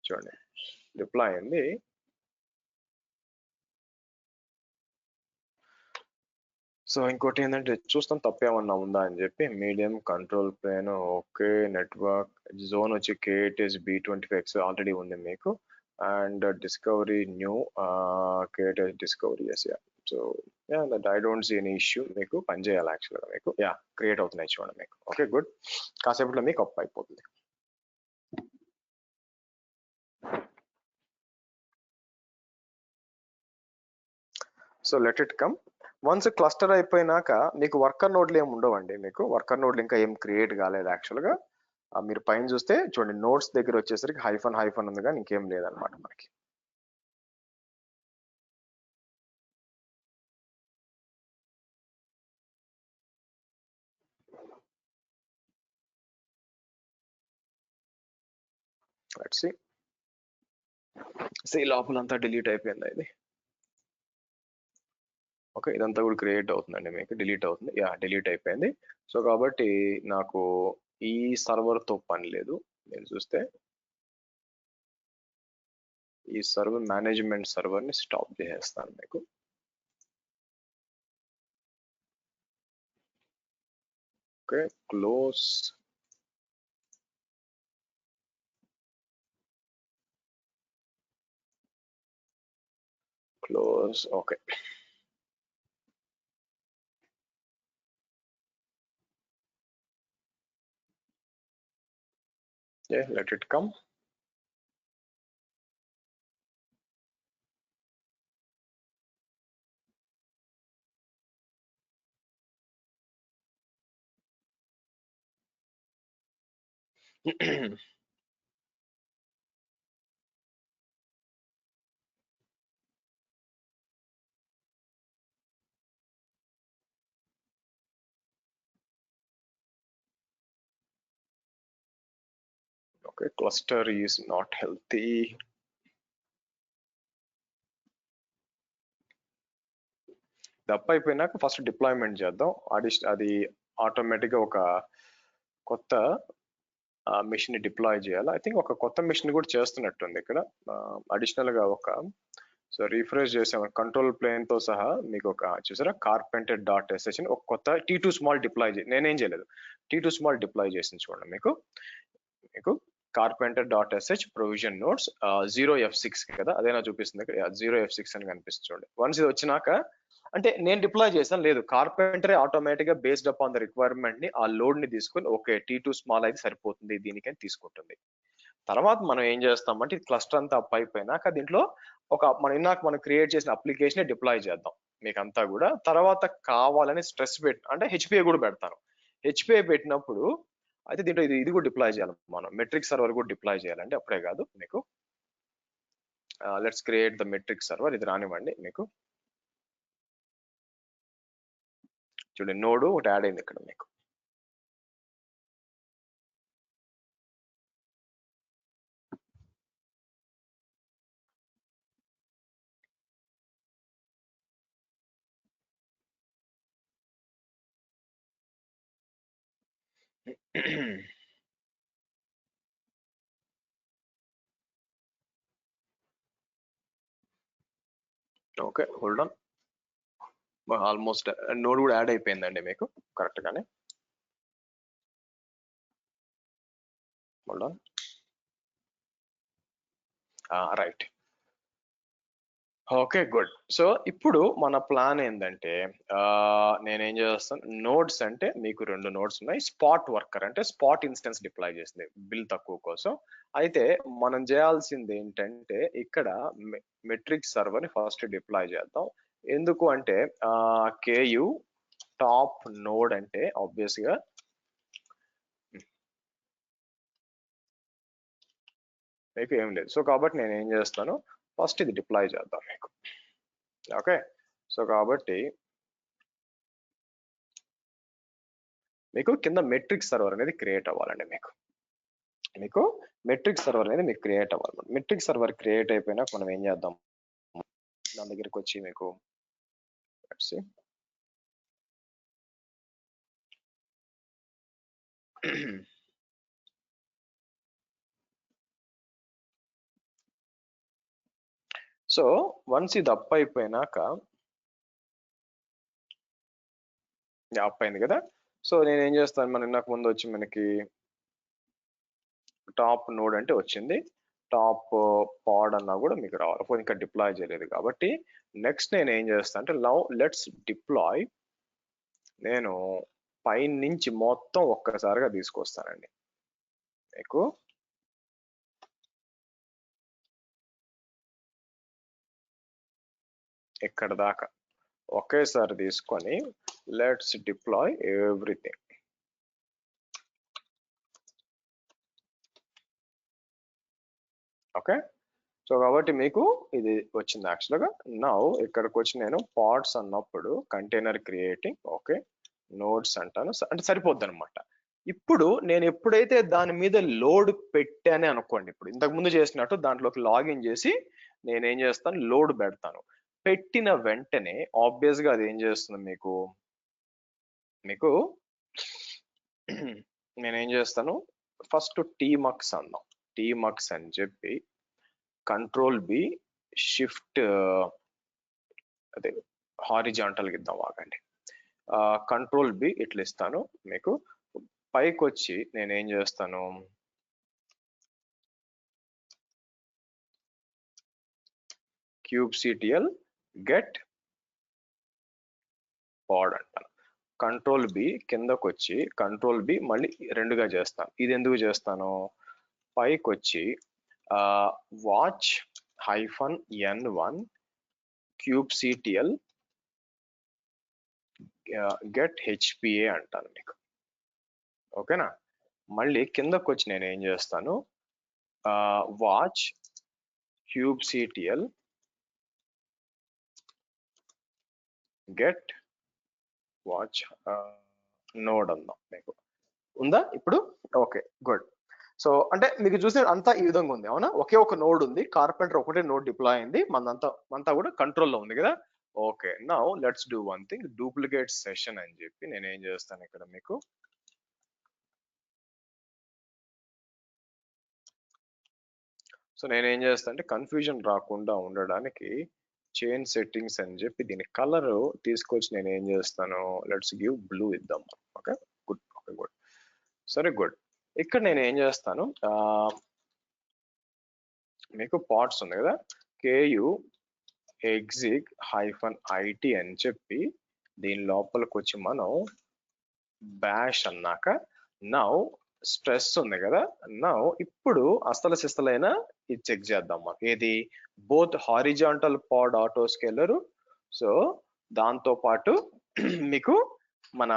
చూడండి డిప్లాయ్ అయింది. సో ఇంకోటి ఏంటంటే చూస్తాం తప్పేమన్నా ఉందా అని చెప్పి. Medium control plane okay, network zone వచ్చి KTS B25 ఆల్రెడీ ఉంది మీకు. And discovery new KTS discovery yes. So that I don't see any issue. మీకు పని చేయాలి యాక్చువల్గా. మీకు క్రియేట్ అవుతున్నాయి చూడండి మీకు. ఓకే గుడ్, కాసేపట్లో మీకు అప్ అయిపోతుంది. So let it come. Once cluster అయిపోయినాక మీకు వర్కర్ నోడ్లు ఏమి ఉండవండి. మీకు వర్కర్ నోడ్లు ఇంకా ఏం క్రియేట్ కాలేదు యాక్చువల్గా. మీరు పైన చూస్తే చూడండి, నోట్స్ దగ్గర వచ్చేసరికి హైఫన్ ఉంది, కానీ ఇంకేం లేదనమాట మనకి. లెట్స్ సీ లోపలంతా డిలీట్ అయిపోయింది ఇది. ఓకే, ఇదంతా కూడా క్రియేట్ అవుతుందండి మీకు, డిలీట్ అవుతుంది. డిలీట్ అయిపోయింది. సో కాబట్టి నాకు ఈ సర్వర్తో పని లేదు. నేను చూస్తే ఈ సర్వర్ మేనేజ్మెంట్ సర్వర్ని స్టాప్ చేసేస్తాను మీకు. Okay, close. Okay, Yeah, let it come. Okay, cluster is not healthy. తప్పు అయిపోయినాక ఫస్ట్ డిప్లాయ్మెంట్ చేద్దాం. అది ఆటోమేటిక్గా ఒక కొత్త మెషిన్ ని డిప్లాయ్ చేయాలి. ఐ థింక్ ఒక కొత్త మెషిన్ కూడా చేస్తున్నట్టుంది ఇక్కడ. అడిషనల్ గా ఒక సో రీఫ్రెష్ చేసాం కంట్రోల్ ప్లేన్ తో సహా మీకు ఒక చూసారా కార్పెంటర్ డాట్ ఎస్ఎస్ అని ఒక కొత్త T2 స్మాల్ డిప్లాయ్ నేనేం చేయలేదు, T2 స్మాల్ డిప్లాయ్ చేసింది చూడండి. మీకు Karpenter dot SH provision notes 0F6 కదా, అదేనా చూపిస్తుంది 0F6 అని కనిపిస్తుంది చూడండి. వన్స్ ఇది వచ్చినాక అంటే నేను డిప్లాయ్ చేశాను లేదు, కార్పెంటరే ఆటోమేటిక్ గా based up on the requirement ని ఆ లోడ్ ని తీసుకొని ఓకే T2 స్మాల్ అయితే సరిపోతుంది దీనికని తీసుకుంటుంది. తర్వాత మనం ఏం చేస్తామంటే ఇది క్లస్టర్ అంతా అప్ అయిపోయినాక దీంట్లో ఒక మనం క్రియేట్ చేసిన అప్లికేషన్ డిప్లాయ్ చేద్దాం మీకు అంతా కూడా. తర్వాత కావాలని స్ట్రెస్ అంటే హెచ్పిఐ కూడా పెడతాను. హెచ్పిఐ పెట్టినప్పుడు అయితే దీంట్లో ఇది కూడా డిప్లాయ్ చేయాలి, మనం మెట్రిక్ సర్వర్ కూడా డిప్లాయ్ చేయాలంటే అప్పుడే కాదు మీకు. Let's create the metric server, ఇది రానివ్వండి మీకు. చూడండి నోడ్ ఒకటి యాడ్ అయింది ఇక్కడ మీకు. Okay hold on, almost node కూడా యాడ్ అయిపోయిందండి మీకు కరెక్ట్ గానే. Hold on, right. Okay good. So ఇప్పుడు మన ప్లాన్ ఏంటంటే నేనేం చేస్తాను, నోడ్స్ అంటే మీకు 2 నోడ్స్ ఉన్నాయి. స్పాట్ వర్కర్ అంటే స్పాట్ ఇన్స్టెన్స్ డిప్లాయ్ చేసింది బిల్ తక్కువ కోసం. అయితే మనం చేయాల్సింది ఏంటంటే ఇక్కడ మెట్రిక్ సర్వర్ ని ఫస్ట్ డిప్లాయ్ చేద్దాం. ఎందుకు అంటే KU టాప్ నోడ్ అంటే ఆబ్వియస్ గా మీకు ఏం లేదు. సో కాబట్టి నేను ఏం చేస్తాను, ఫస్ట్ ఇది డిప్లాయ్ చేద్దాం మీకు. ఓకే, సో కాబట్టి మీకు కింద మెట్రిక్ సర్వర్ అనేది క్రియేట్ అవ్వాలండి. మీకు మెట్రిక్ సర్వర్ అనేది మీకు క్రియేట్ అవ్వాలి. మెట్రిక్ సర్వర్ క్రియేట్ అయిపోయినా మనం ఏం చేద్దాం, దాని దగ్గరికి వచ్చి మీకు సో వన్స్ ఇది అప్ అయిపోయినాక అప్ అయింది కదా. సో నేను ఏం చేస్తాను, మనం నాకు ముందు వచ్చి మనకి టాప్ నోడ్ అంటే వచ్చింది, టాప్ పాడ్ అన్నా కూడా మీకు రావాలి, ఇంకా డిప్లాయ్ చేయలేదు కాబట్టి. నెక్స్ట్ నేను ఏం చేస్తాను అంటే నౌ లెట్స్ డిప్లాయ్. నేను పైన నుంచి మొత్తం ఒక్కసారిగా తీసుకొస్తానండి మీకు. ఇక్కడ దాకా ఒకేసారి తీసుకొని let's deploy everything. Okay, so కాబట్టి మీకు ఇది వచ్చింది యాక్చువల్గా. నౌ ఇక్కడికి వచ్చి నేను పాడ్స్ అన్నప్పుడు కంటైనర్ క్రియేటింగ్ ఓకే నోడ్స్ అంటాను, అంటే సరిపోద్ది అనమాట. ఇప్పుడు నేను ఎప్పుడైతే దాని మీద లోడ్ పెట్టానే అనుకోండి, ఇప్పుడు ఇంతకు ముందు చేసినట్టు దాంట్లోకి లాగిన్ చేసి నేనేం చేస్తాను, లోడ్ పెడతాను. పెట్టిన వెంటనే ఆబ్వియస్ గా అది ఏం చేస్తుంది మీకు నేనేం చేస్తాను, ఫస్ట్ టీమక్స్ అందాం. టీమక్స్ అని చెప్పి కంట్రోల్ బి షిఫ్ట్ అదే హారిజాంటల్ ఇద్దాం ఆగండి. కంట్రోల్ బి ఇట్లా ఇస్తాను మీకు. పైకి వచ్చి నేనేం చేస్తాను, kubectl గెట్ పాడ్ అంటాను. కంట్రోల్ బి కిందకు వచ్చి కంట్రోల్ బి మళ్ళీ 2గా చేస్తాను. ఇది ఎందుకు చేస్తాను, పైకి వచ్చి watch -n1 kubectl get HPA అంటాను మీకు. ఓకేనా? మళ్ళీ కిందకు వచ్చి నేను ఏం చేస్తాను, watch kubectl get watch node అందాం మీకు. ఉందా ఇప్పుడు? Okay, good. సో అంటే మీకు చూస్తే అంతా ఈ విధంగా ఉంది, అవునా? ఒకే ఒక నోడ్ ఉంది, కార్పెంటర్ ఒకటే నోడ్ డిప్లాయ్ అయింది, మనంతా కూడా కంట్రోల్లో ఉంది కదా. Okay, now let's do one thing, duplicate session అని చెప్పి నేను ఏం చేస్తాను ఇక్కడ మీకు, సో నేను ఏం చేస్తాను అంటే కన్ఫ్యూజన్ రాకుండా ఉండడానికి చైన్ సెట్టింగ్స్ అని చెప్పి దీని కలర్ తీసుకొచ్చి నేను ఏం చేస్తాను, లెట్స్ గివ్ బ్లూ ఇద్దాం. Okay, good. Okay, good. సరే, గుడ్. ఇక్కడ నేను ఏం చేస్తాను, మీకు పార్ట్స్ ఉంది కదా, KU exig -it అని చెప్పి దీని లోపలికి వచ్చి మనం బ్యాష్ అన్నాక నౌ స్ట్రెస్ ఉంది కదా, నౌ ఇప్పుడు అసలు సిస్తలైన ఇది చెక్ చేద్దాం. మాకు ఏది, both horizontal pod auto scalar, so దాంతో పాటు మీకు మన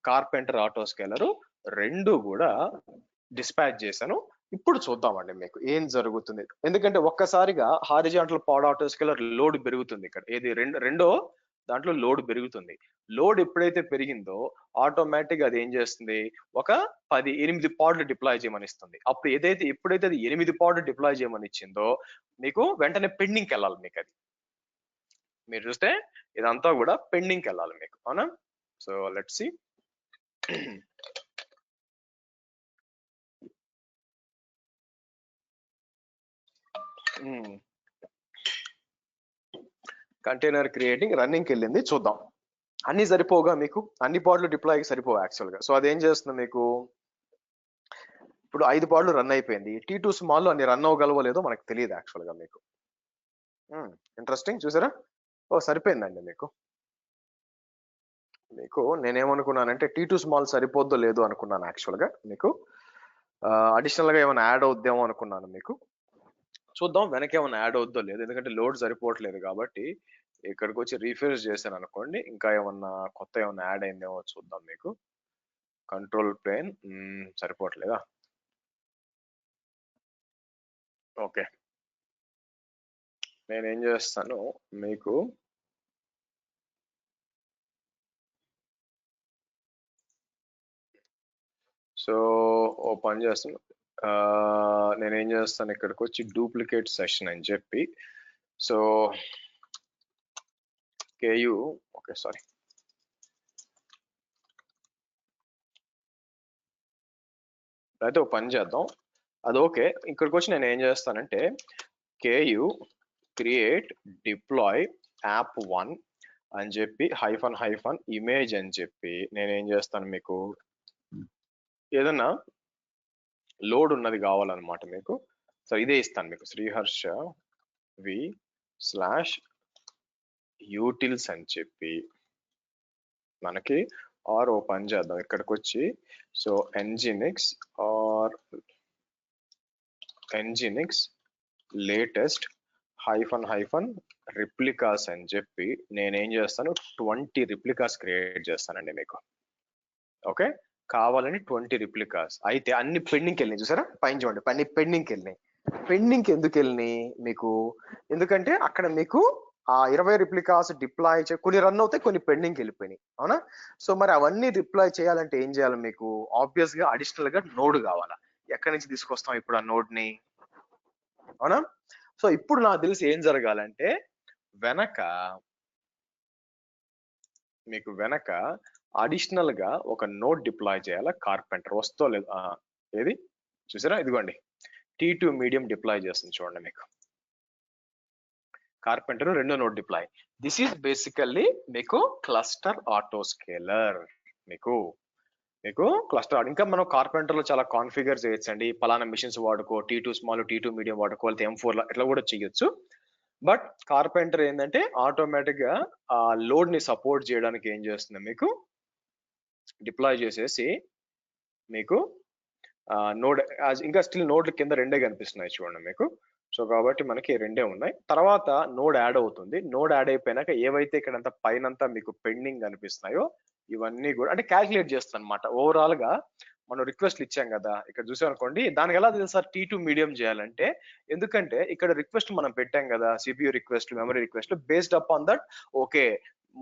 కార్పెంటర్ ఆటో స్కేలర్ రెండు కూడా డిస్పాచ్ చేశాను. ఇప్పుడు చూద్దామండి మీకు ఏం జరుగుతుంది. ఎందుకంటే ఒక్కసారిగా horizontal pod auto scalar load పెరుగుతుంది. ఇక్కడ ఏది రెండో దాంట్లో లోడ్ పెరుగుతుంది. లోడ్ ఎప్పుడైతే పెరిగిందో ఆటోమేటిక్ అది ఏం చేస్తుంది, ఒక 8 పాడ్లు డిప్లాయ్ చేయమని ఇస్తుంది. అప్పుడు ఎప్పుడైతే అది 8 పాడ్లు డిప్లాయ్ చేయమని ఇచ్చిందో మీకు వెంటనే పెండింగ్కి వెళ్ళాలి. మీకు అది మీరు చూస్తే ఇదంతా కూడా పెండింగ్కి వెళ్ళాలి మీకు, అవునా? So let's see. Container creating రన్నింగ్కి వెళ్ళింది, చూద్దాం. అన్ని సరిపోగా మీకు, అన్ని పాడ్లు డిప్లాయ్కి సరిపోవు యాక్చువల్గా. సో అదేం చేస్తుంది మీకు, ఇప్పుడు 5 పాడ్లు రన్ అయిపోయింది. T2 స్మాల్ అన్ని రన్ అవ్వగలవో లేదో మనకు తెలియదు యాక్చువల్గా మీకు. ఇంట్రెస్టింగ్, చూసారా? ఓ సరిపోయిందండి మీకు. నేనేమనుకున్నానంటే T2 స్మాల్ సరిపోద్దో లేదో అనుకున్నాను యాక్చువల్గా మీకు. అడిషనల్గా ఏమైనా యాడ్ అవుద్దేమో అనుకున్నాను మీకు. చూద్దాం వెనక ఏమైనా యాడ్ అవుద్దో లేదు, ఎందుకంటే లోడ్ సరిపోవట్లేదు కాబట్టి. ఇక్కడికి వచ్చి రీఫ్రెష్ చేశాను అనుకోండి, ఇంకా ఏమన్నా కొత్త ఏమన్నా యాడ్ అయిందేమో చూద్దాం మీకు. Control plane సరిపోవట్లేదా? ఓకే, నేనేం చేస్తాను మీకు, సో ఓ పని చేస్తాను, నేనేం చేస్తాను ఇక్కడికి వచ్చి డూప్లికేట్ సెషన్ అని చెప్పి, సో KU ఓకే సారీ అయితే ఓ పని చేద్దాం, అది ఓకే. ఇక్కడికి వచ్చి నేను ఏం చేస్తానంటే KU క్రియేట్ డిప్లాయ్ app1 అని చెప్పి -image అని చెప్పి నేనేం చేస్తాను మీకు, ఏదన్నా లోడ్ ఉన్నది కావాలన్నమాట మీకు. సో ఇదే ఇస్తాను మీకు, శ్రీహర్ష v/utils అని చెప్పి మనకి ఆర్ ఓ పని చేద్దాం ఇక్కడికి వచ్చి, సో nginx లేటెస్ట్ రిప్లికాస్ అని చెప్పి నేనేం చేస్తాను 20 రిప్లికాస్ క్రియేట్ చేస్తానండి మీకు. ఓకే, కావాలని 20 రిప్లికాస్. అయితే అన్ని పెండింగ్కి వెళ్ళినాయి, చూసారా? పైన చూడండి, అన్ని పెండింగ్కి వెళ్ళినాయి. పెండింగ్కి ఎందుకు వెళ్ళినాయి మీకు, ఎందుకంటే అక్కడ మీకు ఆ 20 రిప్లికాస్ డిప్లాయ్ కొన్ని రన్ అవుతాయి, కొన్ని పెండింగ్కి వెళ్ళిపోయినాయి, అవునా? సో మరి అవన్నీ డిప్లాయ్ చేయాలంటే ఏం చేయాలి మీకు, ఆబ్వియస్ గా అడిషనల్ గా నోడ్ కావాలా. ఎక్కడి నుంచి తీసుకొస్తాం ఇప్పుడు ఆ నోడ్ ని, అవునా? సో ఇప్పుడు నాకు తెలిసి ఏం జరగాలంటే వెనక అడిషనల్ గా ఒక నోడ్ డిప్లాయ్ చేయాలా, కార్పెంటర్ వస్తో లేదు. ఏది చూసారా, ఇదిగోండి T2 మీడియం డిప్లాయ్ చేస్తుంది చూడండి మీకు. కార్పెంటర్ రెండో node deploy. This is basically మీకు క్లస్టర్ ఆటో స్కేలర్. మీకు క్లస్టర్ ఇంకా మనం కార్పెంటర్ లో చాలా కాన్ఫిగర్ చేయొచ్చండి. పలానా మిషన్స్ వాడుకో, T2 స్మాల్ T2 మీడియం వాడుకో, లేకపోతే M4 ఇట్లా కూడా చేయొచ్చు. బట్ కార్పెంటర్ ఏంటంటే ఆటోమేటిక్ గా ఆ లోడ్ ని సపోర్ట్ చేయడానికి ఏం చేస్తుంది మీకు, డిప్లాయ్ చేసేసి మీకు నోడ్ ఇంకా స్టిల్ నోడ్ల కింద రెండే కనిపిస్తున్నాయి చూడండి మీకు. సో కాబట్టి మనకి రెండే ఉన్నాయి. తర్వాత నోడ్ యాడ్ అవుతుంది. నోడ్ యాడ్ అయిపోయినాక ఏవైతే ఇక్కడంతా పైనంతా మీకు పెండింగ్ కనిపిస్తున్నాయో ఇవన్నీ కూడా అంటే క్యాల్కులేట్ చేస్తాను అనమాట. ఓవరాల్ గా మనం రిక్వెస్ట్లు ఇచ్చాం కదా, ఇక్కడ చూసామనుకోండి దానికి ఎలా తెలుసు సార్ T2 మీడియం చేయాలంటే, ఎందుకంటే ఇక్కడ రిక్వెస్ట్ మనం పెట్టాం కదా, CPU request, memory request, based up on that okay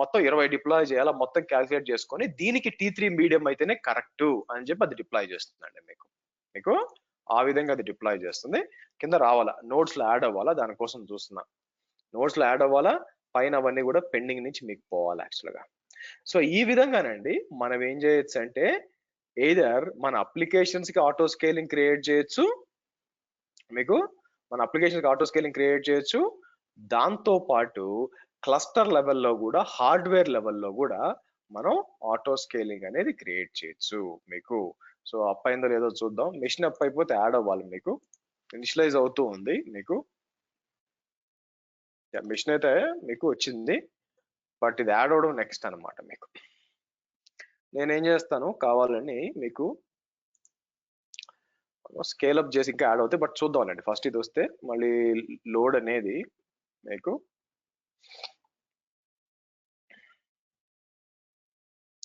మొత్తం 20 డిప్లాయ్ చేయాలా, మొత్తం క్యాల్కులేట్ చేసుకొని దీనికి T3 మీడియం అయితేనే కరెక్ట్ అని చెప్పి అది డిప్లాయ్ చేస్తుందండి మీకు. మీకు ఆ విధంగా అది డిప్లాయ్ చేస్తుంది. కింద రావాలా, నోట్స్ లో యాడ్ అవ్వాలా, దానికోసం చూస్తున్నా. నోట్స్ లో యాడ్ అవ్వాలా, పైన అవన్నీ కూడా పెండింగ్ నుంచి మీకు పోవాలి యాక్చువల్ గా. సో ఈ విధంగానండి మనం ఏం చేయొచ్చు అంటే, ఎయిదర్ మన అప్లికేషన్స్ కి ఆటో స్కేలింగ్ క్రియేట్ చేయొచ్చు, మీకు మన అప్లికేషన్ కి ఆటో స్కేలింగ్ క్రియేట్ చేయొచ్చు, దాంతో పాటు క్లస్టర్ లెవెల్లో కూడా, హార్డ్వేర్ లెవెల్లో కూడా మనం ఆటో స్కేలింగ్ అనేది క్రియేట్ చేయొచ్చు మీకు. సో అప్ అయిందో లేదో చూద్దాం. మిషన్ అప్ అయిపోతే యాడ్ అవ్వాలి మీకు. ఇనిషియలైజ్ అవుతూ ఉంది మీకు. మిషన్ అయితే మీకు వచ్చింది, బట్ ఇది యాడ్ అవడం నెక్స్ట్ అనమాట మీకు. నేనేం చేస్తాను కావాలని మీకు స్కేల్ అప్ చేసి ఇంకా యాడ్ అవుతాయి, బట్ చూద్దామండి. ఫస్ట్ ఇది వస్తే మళ్ళీ లోడ్ అనేది మీకు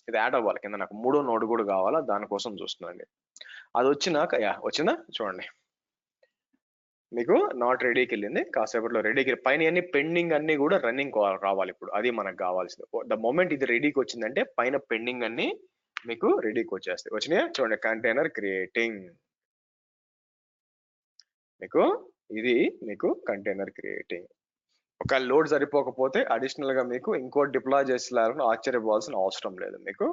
ఇది యాడ్ అవ్వాలి కింద. నాకు 3వ నోడ్ కూడా కావాలా, దానికోసం చూస్తున్నానండి. అది వచ్చినాక వచ్చిందా చూడండి, మీకు నాట్ రెడీకి వెళ్ళింది. కాసేపట్లో రెడీకి పైన అన్ని పెండింగ్ అన్ని కూడా రన్నింగ్ రావాలి. ఇప్పుడు అది మనకు కావాల్సింది. ద మూమెంట్ ఇది రెడీకి వచ్చిందంటే పైన పెండింగ్ అన్ని మీకు రెడీకి వచ్చేస్తాయి. వచ్చినాయా చూడండి, కంటైనర్ క్రియేటింగ్ మీకు. ఇది మీకు కంటైనర్ క్రియేటింగ్. ఒక లోడ్ సరిపోకపోతే అడిషనల్ గా మీకు ఇంకోటి డిప్లాయ్ చేసేలాగా ఆశ్చర్యపోవాల్సిన అవసరం లేదు మీకు.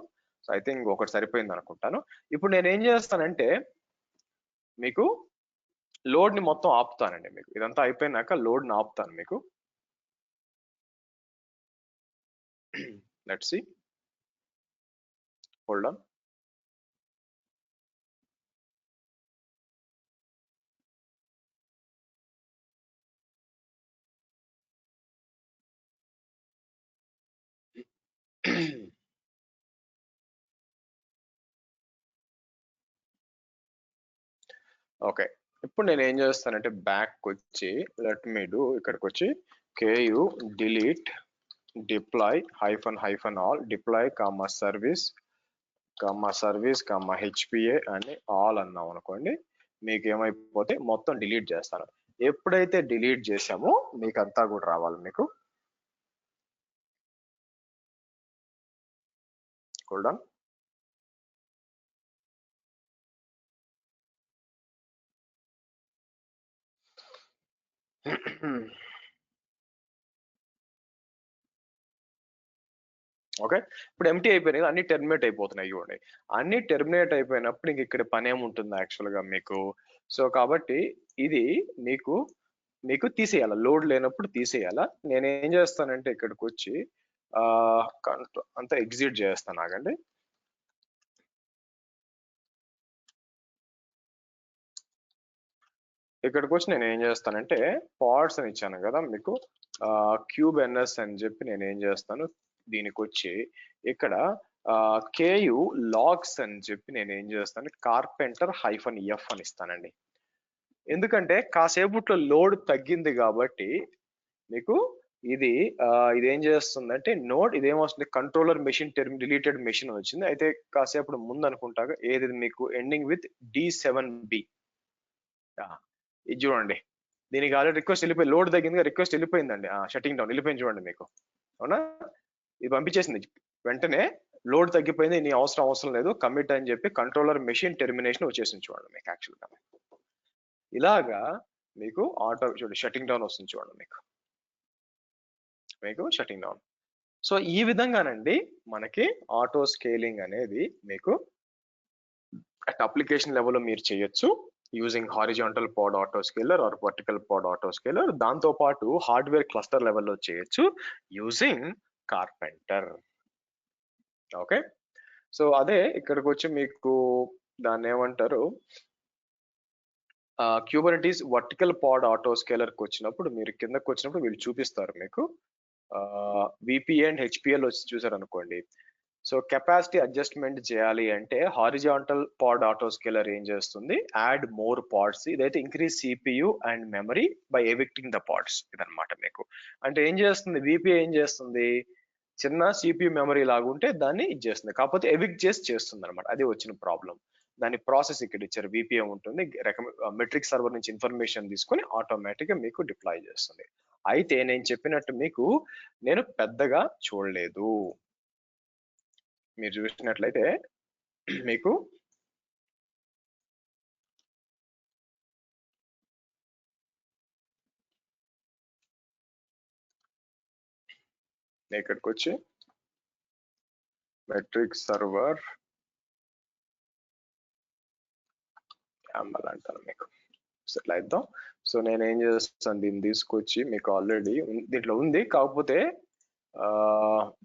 సో ఐ థింక్ ఒకటి సరిపోయింది అనుకుంటాను. ఇప్పుడు నేను ఏం చేస్తానంటే మీకు లోడ్ ని మొత్తం ఆపుతానండి. మీకు ఇదంతా అయిపోయినాక లోడ్ ని ఆపుతాను మీకు. Let's see, hold on. Okay, ఇప్పుడు నేను ఏం చేస్తానంటే బ్యాక్ వచ్చి లెట్ మీ డూ, ఇక్కడికి వచ్చి ku delete deploy -all deploy service HPA అని ఆల్ అన్నాం అనుకోండి. మీకు ఏమైపోతే మొత్తం డిలీట్ చేస్తాను. ఎప్పుడైతే డిలీట్ చేసామో మీకు అంతా కూడా రావాలి మీకు. Hold on. ఓకే, ఇప్పుడు ఎంటీ అయిపోయినాయి, అన్ని టెర్మినేట్ అయిపోతున్నాయి చూడండి. అన్ని టెర్మినేట్ అయిపోయినప్పుడు ఇంక ఇక్కడ పని ఏముంటుంది యాక్చువల్ గా మీకు. సో కాబట్టి ఇది మీకు మీకు తీసేయాల, లోడ్ లేనప్పుడు తీసేయాలా. నేనేం చేస్తానంటే ఇక్కడికి వచ్చి అంతా ఎగ్జిట్ చేస్తాను. ఆగండి, ఇక్కడికి వచ్చి నేను ఏం చేస్తానంటే పాడ్స్ అని ఇచ్చాను కదా మీకు, క్యూబ్ ఎన్ఎస్ అని చెప్పి నేను ఏం చేస్తాను, దీనికి వచ్చి ఇక్కడ KU లాగ్స్ అని చెప్పి నేను ఏం చేస్తాను, కార్పెంటర్ -F అని ఇస్తానండి. ఎందుకంటే కాసేపట్లో లోడ్ తగ్గింది కాబట్టి మీకు ఇది ఇదేం చేస్తుందంటే నోడ్ ఇదేమొస్తుంది, కంట్రోలర్ మెషిన్ డిలీటెడ్ మెషిన్ వచ్చింది. అయితే కాసేపు ముందు అనుకుంటాగా ఏది మీకు ఎండింగ్ విత్ D7B, ఇది చూడండి. దీనికి ఆల్రెడీ రిక్వెస్ట్ వెళ్ళిపోయి, లోడ్ తగ్గిందిగా, రిక్వెస్ట్ వెళ్ళిపోయిందండి, షట్టింగ్ డౌన్ వెళ్ళిపోయింది చూడండి మీకు. అవునా, ఇది పంపించేసింది వెంటనే, లోడ్ తగ్గిపోయింది, నీ అవసరం లేదు, కమిట్ అని చెప్పి కంట్రోలర్ మెషిన్ టెర్మినేషన్ వచ్చేసింది చూడండి మీకు. యాక్చువల్ గా ఇలాగా మీకు ఆటో చూడండి షట్టింగ్ డౌన్ వస్తుంది చూడండి మీకు షట్టింగ్ డౌన్. సో ఈ విధంగానండి మనకి ఆటో స్కేలింగ్ అనేది మీకు అట్ అప్లికేషన్ లెవెల్లో మీరు చేయొచ్చు, using horizontal pod auto scaler or vertical pod auto scaler. దాంతో పాటు హార్డ్వేర్ క్లస్టర్ లెవెల్లో చేయొచ్చు యూజింగ్ కార్పెంటర్. ఓకే, సో అదే ఇక్కడికి వచ్చి మీకు దాన్ని ఏమంటారు, Kubernetes vertical pod auto scalar కి వచ్చినప్పుడు, మీరు కిందకి వచ్చినప్పుడు వీళ్ళు చూపిస్తారు మీకు. VPA అండ్ HPL వచ్చి చూసారు అనుకోండి, సో కెపాసిటీ అడ్జస్ట్మెంట్ చేయాలి అంటే హారిజాంటల్ పాడ్ ఆటోస్కేలర్ ఏం చేస్తుంది, యాడ్ మోర్ పాడ్స్. ఇదైతే increase CPU and memory by evicting the pods. ఇదనమాట మీకు. అంటే ఏం చేస్తుంది, విపిఐ ఏం చేస్తుంది, చిన్న సిపియు మెమరీ లాగుంటే దాన్ని ఇది చేస్తుంది, కాకపోతే ఎవిక్ట్ చేసి చేస్తుంది అనమాట. అది వచ్చిన ప్రాబ్లం. దాని ప్రాసెస్ ఇక్కడ ఇచ్చారు, విపిఐ ఉంటుంది, మెట్రిక్ సర్వర్ నుంచి ఇన్ఫర్మేషన్ తీసుకొని ఆటోమేటిక్ గా మీకు డిప్లాయ్ చేస్తుంది. అయితే నేను చెప్పినట్టు మీకు నేను పెద్దగా చూడలేదు. మీరు చూసినట్లయితే మీకు ఇక్కడికి వచ్చి మెట్రిక్ సర్వర్ YAML అంటాను మీకు. ఇట్లా ఇద్దాం. సో నేను ఏం చేస్తాను, దీన్ని తీసుకొచ్చి మీకు ఆల్రెడీ దీంట్లో ఉంది, కాకపోతే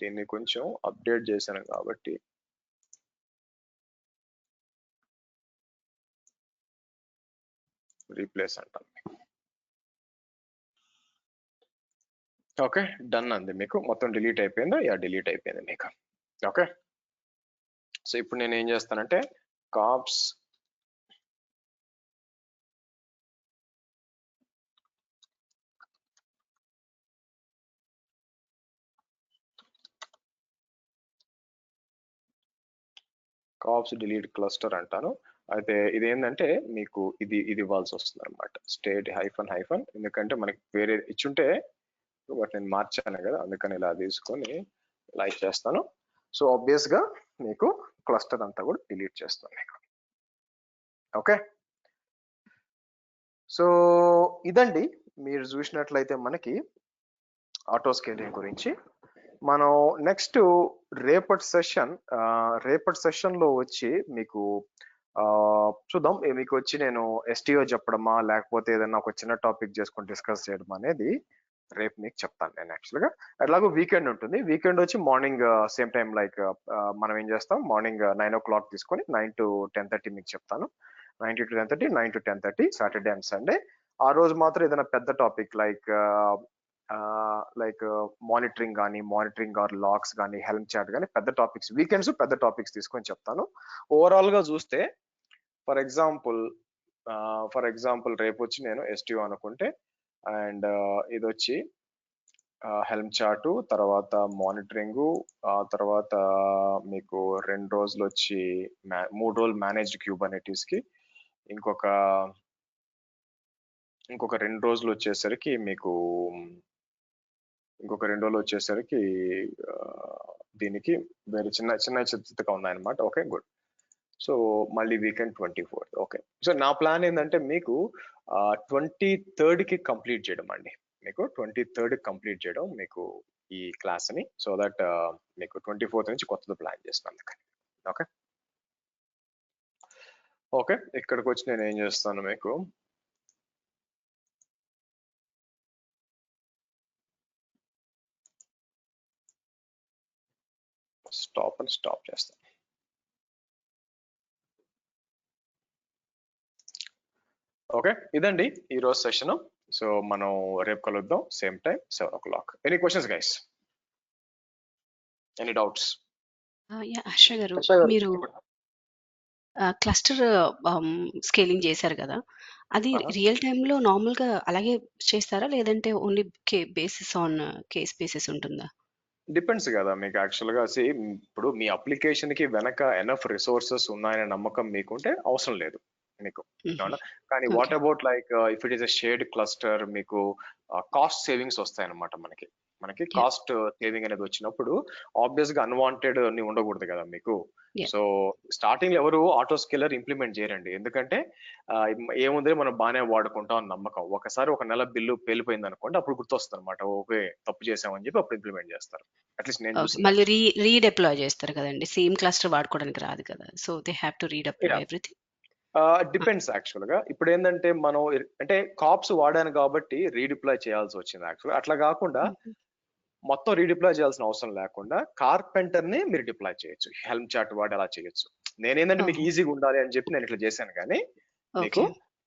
దీన్ని కొంచెం అప్డేట్ చేశాను కాబట్టి రీప్లేస్ అంటాను. ఓకే, డన్ అంది మీకు. మొత్తం డిలీట్ అయిపోయిందా? యా, డిలీట్ అయిపోయింది మీకు. ఓకే, సో ఇప్పుడు నేను ఏం చేస్తానంటే కాప్స్ డిలీట్ క్లస్టర్ అంటాను. అయితే ఇది ఏంటంటే మీకు ఇది ఇవ్వాల్సి వస్తుంది అనమాట, స్టేట్ హైఫన్. ఎందుకంటే మనకి వేరే ఇచ్చుంటే బట్ నేను మార్చాను కదా, అందుకని ఇలా తీసుకొని ఇలా ఇచ్చేస్తాను. సో ఆబ్వియస్ గా మీకు క్లస్టర్ అంతా కూడా డిలీట్ చేస్తాను మీకు. ఓకే, సో ఇదండి మీరు చూసినట్లయితే మనకి ఆటో స్కేలింగ్ గురించి. మనం నెక్స్ట్ రేపటి సెషన్ లో వచ్చి మీకు చూద్దాం, మీకు వచ్చి నేను ఎస్టీఓ చెప్పడమా లేకపోతే ఏదైనా ఒక చిన్న టాపిక్ చేసుకొని డిస్కస్ చేయడం అనేది రేపు మీకు చెప్తాను నేను. యాక్చువల్గా అట్లాగో వీకెండ్ ఉంటుంది, వీకెండ్ వచ్చి మార్నింగ్ సేమ్ టైం లైక్ మనం ఏం చేస్తాం, మార్నింగ్ 9 o'clock తీసుకొని 9 to 10:30 మీకు చెప్తాను. 9 to 10:30, 9 to 10:30 Saturday and Sunday. ఆ రోజు మాత్రం ఏదైనా పెద్ద topic like monitoring or logs కానీ హెల్మ్ చాట్ కానీ పెద్ద టాపిక్స్, వీకెండ్స్ పెద్ద టాపిక్స్ తీసుకొని చెప్తాను. ఓవరాల్ గా చూస్తే ఫర్ ఎగ్జాంపుల్ రేపు వచ్చి నేను ఎస్టీఓ అనుకుంటే, అండ్ ఇది వచ్చి హెల్మ్ చార్ట్, తర్వాత మానిటరింగ్, ఆ తర్వాత మీకు 2 రోజులు వచ్చి 3 రోజులు మేనేజ్డ్ క్యూబర్నెటీస్ కి, ఇంకొక 2 రోజులు వచ్చేసరికి మీకు దీనికి వేరే చిన్నగా ఉన్నాయన్నమాట. Okay, good. సో మళ్ళీ వీకెండ్ 24. ఓకే, సో నా ప్లాన్ ఏంటంటే మీకు 23rd కి కంప్లీట్ చేయడం అండి. మీకు 23rd కంప్లీట్ చేయడం మీకు ఈ క్లాస్ ని, సో దట్ మీకు 24th నుంచి కొత్తది ప్లాన్ చేస్తాను అందుకని. ఓకే, ఓకే, ఇక్కడికి వచ్చి నేను ఏం చేస్తాను మీకు స్టాప్ చేస్తాను. ఓకే, ఇదండి ఈ రోజు సెషన్. సో మనం రేపు కలుద్దాం same time 7 o'clock. Any questions guys? Any doubts? Harsha గారు, మీరు క్లస్టర్ స్కేలింగ్ చేశారు కదా, అది రియల్ టైంలో నార్మల్గా అలాగే చేస్తారా, లేదంటే only basis on case basis ఉంటుందా? డిపెండ్స్ కదా మీకు. యాక్చువల్గా ఇప్పుడు మీ అప్లికేషన్ కి వెనక ఎనఫ్ రిసోర్సెస్ ఉన్నాయనే నమ్మకం మీకుంటే అవసరం లేదు మీకు. కానీ what about like if it is a shared cluster, మీకు కాస్ట్ సేవింగ్స్ వస్తాయి అన్నమాట. మనకి కాస్ట్ సేవింగ్ అనేది వచ్చినప్పుడు ఆబ్వియస్ గా అన్వాంటెడ్ అన్ని ఉండకూడదు కదా మీకు. సో స్టార్టింగ్ లో ఎవరు ఆటో స్కేలర్ ఇంప్లిమెంట్ చేయరండి, ఎందుకంటే ఏముంది మనం బాగానే వాడుకుంటాం అని నమ్మకం. ఒకసారి ఒక నెల బిల్లు పేలిపోయింది అనుకోండి, అప్పుడు గుర్తొస్తుంది అనమాట, ఓకే తప్పు చేసామని చెప్పి అప్పుడు ఇంప్లిమెంట్ చేస్తారు. అట్లీస్ట్ నేను మళ్ళీ రీడెప్లాయ్ చేస్తారు కదండి, సేమ్ క్లస్టర్ వాడుకోవడానికి రాదు కదా, so they have to redeploy everything. Depends actual గా. ఇప్పుడు ఏంటంటే మనం అంటే కాప్స్ వాడాను కాబట్టి రీడిప్లాయ్ చేయాల్సి వచ్చింది యాక్చువల్. అట్లా కాకుండా మొత్తం రీడిప్లాయ్ చేయాల్సిన అవసరం లేకుండా కార్పెంటర్ ని మీరు డిప్లాయ్ చేయొచ్చు, హెల్మ్ చాట్ వాడి అలా చేయొచ్చు. నేనేంటంటే మీకు ఈజీగా ఉండాలి అని చెప్పి నేను ఇట్లా చేశాను కానీ మీకు.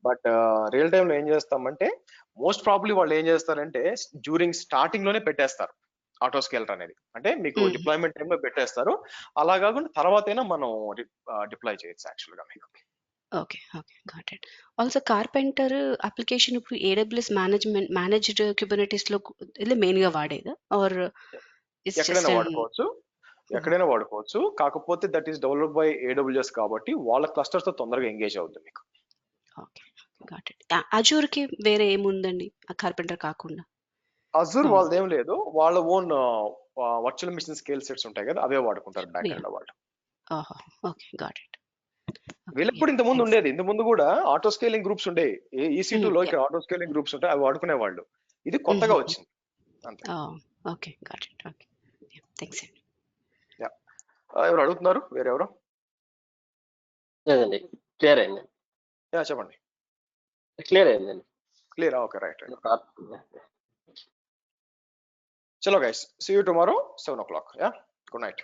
బట్ రియల్ టైమ్ లో ఏం చేస్తామంటే మోస్ట్ ప్రాబ్లీ వాళ్ళు ఏం చేస్తారంటే డ్యూరింగ్ స్టార్టింగ్ లోనే పెట్టేస్తారు ఆటో స్కేలర్ అనేది. అంటే మీకు హ్మ్. డిప్లాయ్మెంట్ టైంలో పెట్టేస్తారు. అలా కాకుండా తర్వాతైనా మనం డిప్లాయ్ చేయొచ్చు యాక్చువల్‌గా మీకు. Okay. Okay. Got it. Also carpenter application ఇప్పుడు ఏడబ్ల్యూఎస్ మేనేజ్డ్ కుబర్నెటిస్‌లో ఇదే మెయిన్‌గా వాడేదా? ఆర్ ఇట్స్ ఎక్కడైనా జస్ట్ అన్ వాడుకోవచ్చు. ఎక్కడైనా వాడుకోవచ్చు. కాకపోతే that is developed by AWS కాబట్టి వాళ్ళ క్లస్టర్స్‌తో తొందరగా ఎంగేజ్ అవుద్ది మీకు. ఓకే. Got it. అజూర్‌కి వేరే ఏముందండి? ఆ కార్పెంటర్ కాకుండా? అజూర్ అవును. వాళ్ళదేం లేదు. వాళ్ళ own virtual machine scale sets ఉంటాయి కదా! అవే వాడుకుంటారు బ్యాక్ యాహ్! ఎండ్‌లో వాళ్ళు. ఓహో! ఓకే. Got it. ఓకే. వీళ్ళకి కూడా యాహ్! ఇంతకుముందు థాంక్స్. ఉండేది. ఇంతకుముందు కూడా ఆటో స్కేలింగ్ గ్రూప్స్ ఉండేవి. ఈసీ2లో యాహ్! ఇక్కడ ఆటో స్కేలింగ్ గ్రూప్స్ ఉంటాయి. అవి వాడుకునేవాళ్ళు. ఇది కొత్తగా హుహుహు. వచ్చింది. అంతే. Oh! Okay. Got it. Okay. Yeah! Thanks అండి. యాహ్! ఎవరు అడుగుతున్నారు? వేరెవరు? లేదండి. క్లియర్ అయింది. యాహ్! చెప్పండి. క్లియర్ అయిందండి. క్లియరా? ఓకే. రైట్. చలో guys. See you tomorrow 7:00. Yeah! Good night.